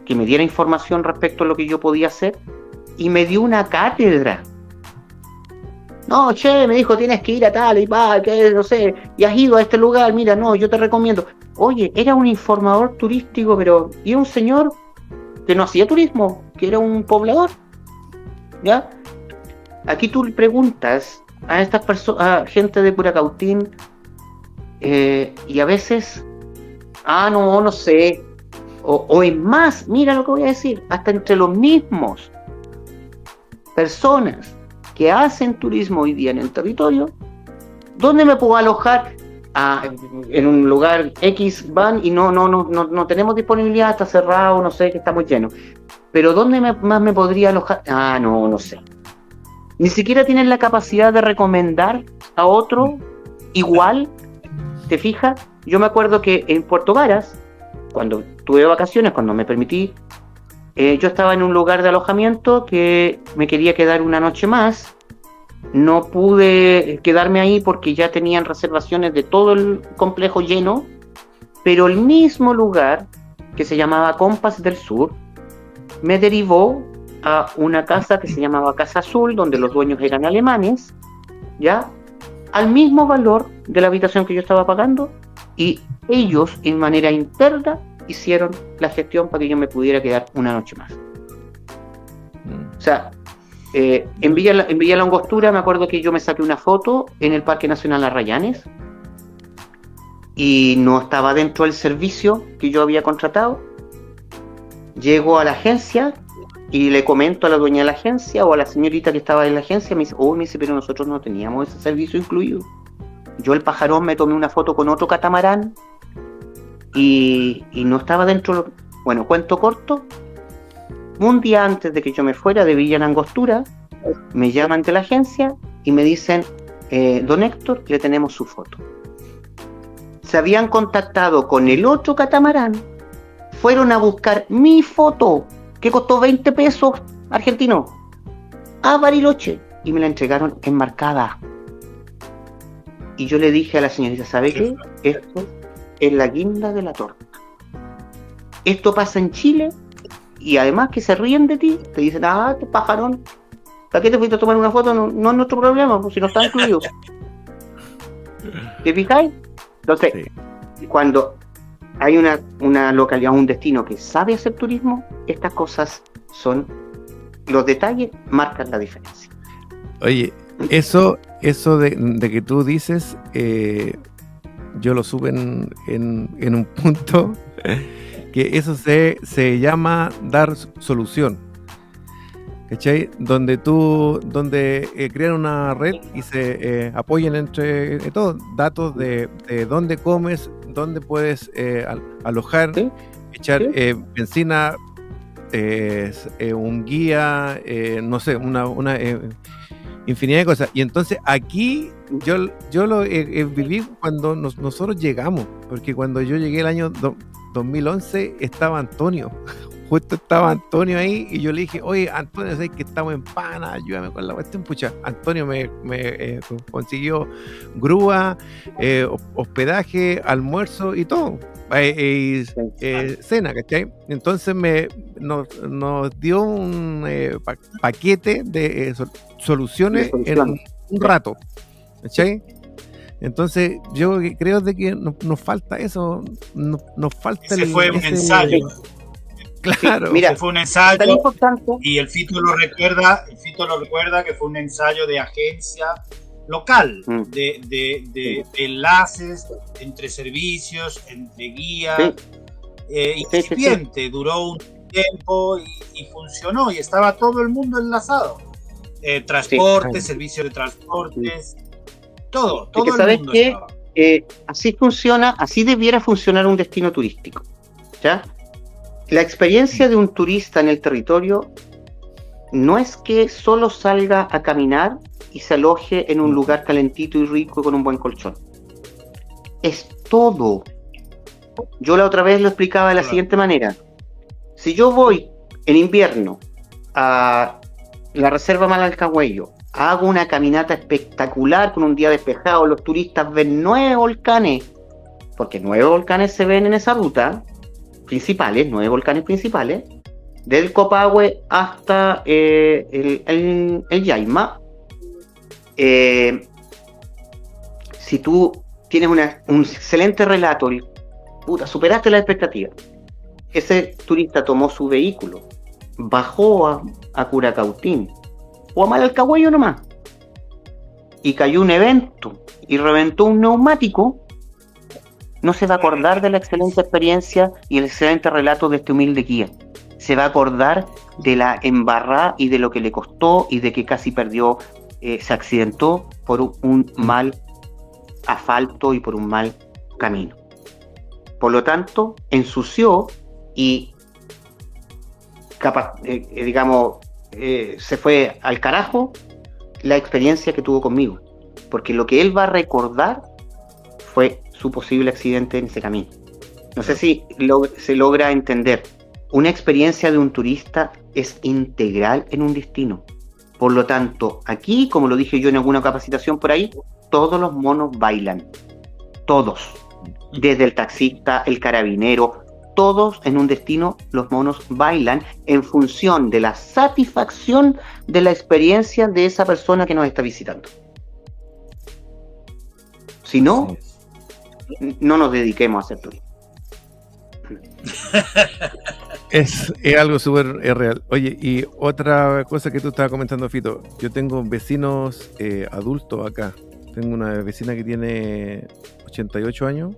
que me diera información respecto a lo que yo podía hacer, y me dio una cátedra. No, me dijo, tienes que ir a tal y pa, que no sé, y has ido a este lugar, mira, no, yo te recomiendo. Oye, era un informador turístico, pero y un señor que no hacía turismo, que era un poblador, ¿ya? Aquí tú le preguntas a estas personas, a gente de Curacautín, y a veces, no sé, o es más, mira lo que voy a decir, hasta entre los mismos personas que hacen turismo hoy día en el territorio, ¿dónde me puedo alojar? En un lugar X van y no tenemos disponibilidad, está cerrado, no sé, que está muy lleno. Pero ¿dónde más me podría alojar? No sé. Ni siquiera tienen la capacidad de recomendar a otro igual. ¿Te fijas? Yo me acuerdo que en Puerto Varas, cuando tuve vacaciones, cuando me permití, yo estaba en un lugar de alojamiento que me quería quedar una noche más. No pude quedarme ahí porque ya tenían reservaciones de todo el complejo lleno, pero el mismo lugar, que se llamaba Compas del Sur, me derivó a una casa que se llamaba Casa Azul, donde los dueños eran alemanes, ¿ya? Al mismo valor de la habitación que yo estaba pagando, y ellos, en manera interna, hicieron la gestión para que yo me pudiera quedar una noche más. O sea, en Villa La Angostura me acuerdo que yo me saqué una foto en el Parque Nacional Arrayanes y no estaba dentro del servicio que yo había contratado. Llego a la agencia y le comento a la dueña de la agencia o a la señorita que estaba en la agencia, me dice, pero nosotros no teníamos ese servicio incluido. Yo, el pajarón, me tomé una foto con otro catamarán y no estaba dentro. Bueno, cuento corto, un día antes de que yo me fuera de Villa La Angostura, me llaman de la agencia y me dicen, don Héctor, le tenemos su foto. Se habían contactado con el otro catamarán, fueron a buscar mi foto, que costó 20 pesos argentinos, a Bariloche, y me la entregaron enmarcada. Y yo le dije a la señorita, ¿sabe qué? Esto es la guinda de la torta. Esto pasa en Chile, y además que se ríen de ti, te dicen, este pajarón, ¿para qué te fuiste a tomar una foto? No es nuestro problema, pues si no está incluido. ¿Te fijáis? Entonces, sí, cuando hay una localidad, un destino que sabe hacer turismo, estas cosas son, los detalles marcan la diferencia. Oye, eso de que tú dices, yo lo supe en un punto, que eso se llama dar solución, ¿cachai? Donde crean una red y se apoyen entre todos, datos de dónde comes, dónde puedes alojar, ¿sí? Echar benzina, un guía, no sé, una infinidad de cosas. Y entonces aquí yo lo viví cuando nosotros llegamos, porque cuando yo llegué el año 2011 estaba Antonio. Justo estaba Antonio ahí y yo le dije, oye, Antonio, ¿sabes que estamos en Pana? Ayúdame con la cuestión. Pucha, Antonio me consiguió grúa, hospedaje, almuerzo y todo. Cena, ¿cachai? Entonces nos dio un paquete de soluciones en un rato, ¿cachai? Entonces yo creo de que nos falta eso, nos falta fue un ensayo. Claro, sí, mira, fue un ensayo y el Fito lo recuerda que fue un ensayo de agencia local, de enlaces entre servicios, entre guías, incipiente, duró un tiempo y funcionó y estaba todo el mundo enlazado, transportes, servicios de transportes, todo el ¿sabes mundo qué? estaba. Así funciona, así debiera funcionar un destino turístico, ¿ya? La experiencia de un turista en el territorio no es que solo salga a caminar y se aloje en un lugar calentito y rico con un buen colchón. Es todo. Yo la otra vez lo explicaba de la siguiente manera. Si yo voy en invierno a la Reserva Malalcahuello, hago una caminata espectacular con un día despejado, los turistas ven 9 volcanes, porque 9 volcanes se ven en esa ruta, 9 volcanes principales, del Copahue hasta el Yaima. Si tú tienes un excelente relato, superaste la expectativa. Ese turista tomó su vehículo, bajó a Curacautín o a Malalcahuello nomás, y cayó un evento y reventó un neumático, no se va a acordar de la excelente experiencia y el excelente relato de este humilde guía. Se va a acordar de la embarrada y de lo que le costó y de que casi perdió, se accidentó por un mal asfalto y por un mal camino. Por lo tanto, ensució y se fue al carajo la experiencia que tuvo conmigo, porque lo que él va a recordar fue su posible accidente en ese camino. No sé si se logra entender. Una experiencia de un turista es integral en un destino. Por lo tanto, aquí, como lo dije yo en alguna capacitación por ahí, todos los monos bailan. Todos. Desde el taxista, el carabinero, todos en un destino, los monos bailan en función de la satisfacción de la experiencia de esa persona que nos está visitando. Si no, no nos dediquemos a hacer turismo. Es algo súper real. Oye, y otra cosa que tú estabas comentando, Fito, yo tengo vecinos adultos acá. Tengo una vecina que tiene 88 años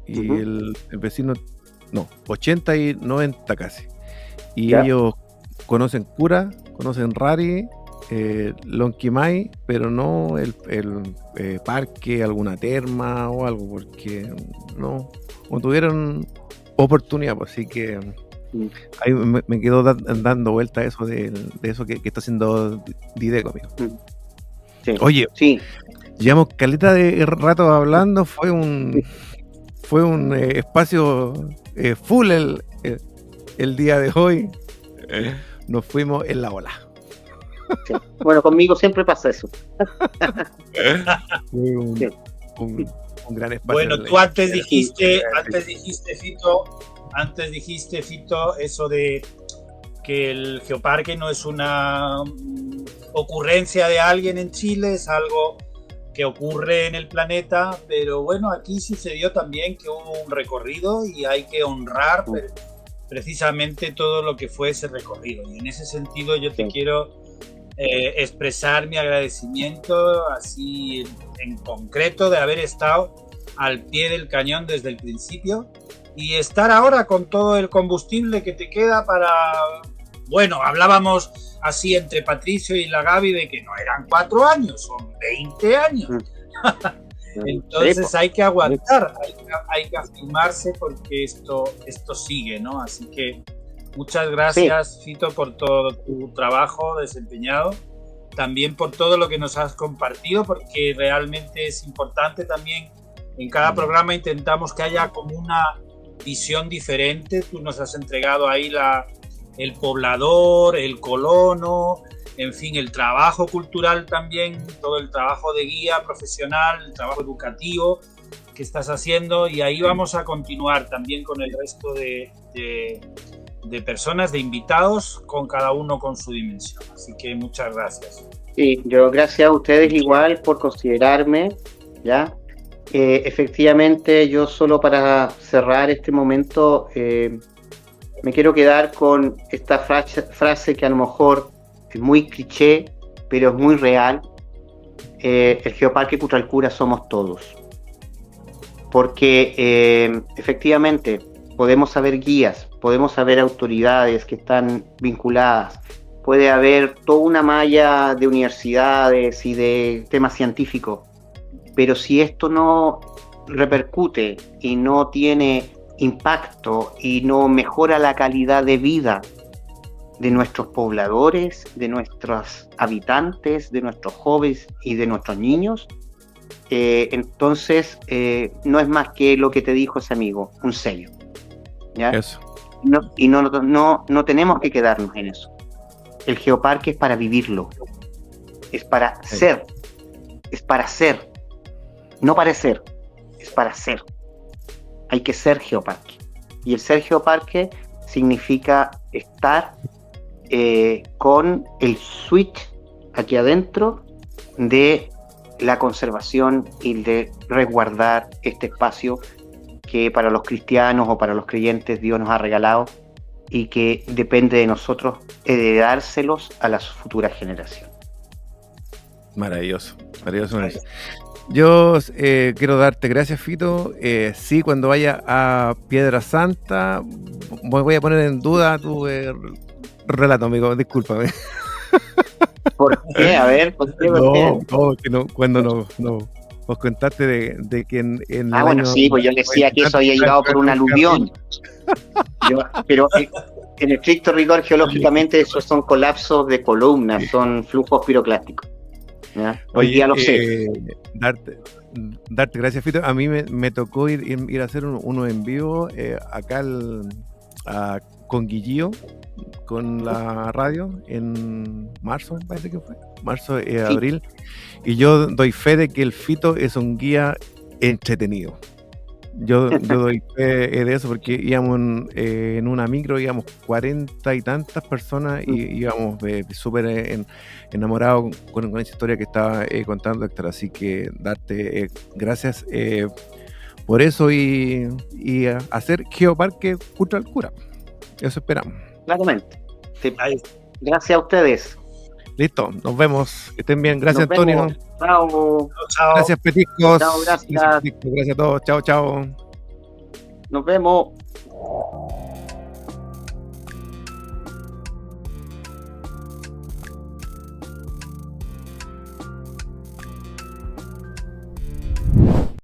y el vecino, no, 80 y 90 casi. Y ¿ya? Ellos conocen cura, conocen rari, Lonquimay, pero no el parque, alguna terma o algo, porque no tuvieron oportunidad, pues, así que ahí me quedó dando vuelta eso de eso que está haciendo Dideco, amigo. Sí. Oye, sí. Llevamos caleta de rato hablando, fue un espacio full el día de hoy. Nos fuimos en la ola. Sí. Bueno, conmigo siempre pasa eso. Fue un gran espacio. Bueno, tú antes dijiste, Fito, eso de que el geoparque no es una ocurrencia de alguien en Chile, es algo que ocurre en el planeta, pero bueno, aquí sucedió también que hubo un recorrido y hay que honrar precisamente todo lo que fue ese recorrido. Y en ese sentido yo te quiero expresar mi agradecimiento así en concreto de haber estado al pie del cañón desde el principio y estar ahora con todo el combustible que te queda para... Bueno, hablábamos así entre Patricio y la Gaby de que no eran 4 años, son 20 años. Entonces hay que aguantar, hay que afirmarse porque esto sigue, ¿no? Así que muchas gracias, Fito, por todo tu trabajo desempeñado, también por todo lo que nos has compartido, porque realmente es importante también. En cada programa intentamos que haya como una visión diferente. Tú nos has entregado ahí el poblador, el colono, en fin, el trabajo cultural también, todo el trabajo de guía profesional, el trabajo educativo que estás haciendo, y ahí vamos a continuar también con el resto de personas, de invitados, con cada uno con su dimensión. Así que muchas gracias. Sí, yo gracias a ustedes igual por considerarme, ¿ya? Efectivamente, yo solo para cerrar este momento me quiero quedar con esta frase que a lo mejor es muy cliché, pero es muy real. El Geoparque Cutralcura somos todos. Porque efectivamente podemos haber guías, podemos haber autoridades que están vinculadas, puede haber toda una malla de universidades y de temas científicos, pero si esto no repercute y no tiene impacto y no mejora la calidad de vida de nuestros pobladores, de nuestros habitantes, de nuestros jóvenes y de nuestros niños, entonces no es más que lo que te dijo ese amigo, un sello, ¿ya? Eso. No tenemos que quedarnos en eso. El geoparque es para vivirlo, es para ser, no parecer, es para ser. Hay que ser geoparque. Y el ser geoparque significa estar con el switch aquí adentro de la conservación y de resguardar este espacio que para los cristianos o para los creyentes Dios nos ha regalado y que depende de nosotros heredárselos a las futuras generaciones. Maravilloso. Yo quiero darte gracias, Fito. Sí, cuando vaya a Piedra Santa voy a poner en duda tu relato, amigo, discúlpame. ¿Por qué? A ver, ¿por qué? No, cuando vos contaste de que en bueno, año, sí, pues yo decía que eso había llegado por un aluvión. Pero en estricto rigor, geológicamente, esos son colapsos de columnas, son flujos piroclásticos. ¿ya? Hoy día lo sé. Darte gracias, Fito. A mí me tocó ir a hacer uno en vivo acá con Guillío, con la radio, en marzo, me parece que fue. Marzo, abril. Y yo doy fe de que el Fito es un guía entretenido. Yo doy fe de eso porque íbamos en una micro, íbamos 40 y tantas personas y íbamos súper enamorados con esa historia que estaba contando Héctor. Así que darte gracias por eso y hacer Geoparque Cultural Cura. Eso esperamos. Claramente. Sí. Gracias a ustedes. Listo, nos vemos. Que estén bien. Gracias, Nos Antonio. vemos. Chao. Chao. Gracias, Petiscos. Chao, gracias. Gracias a todos. Chao, chao. Nos vemos.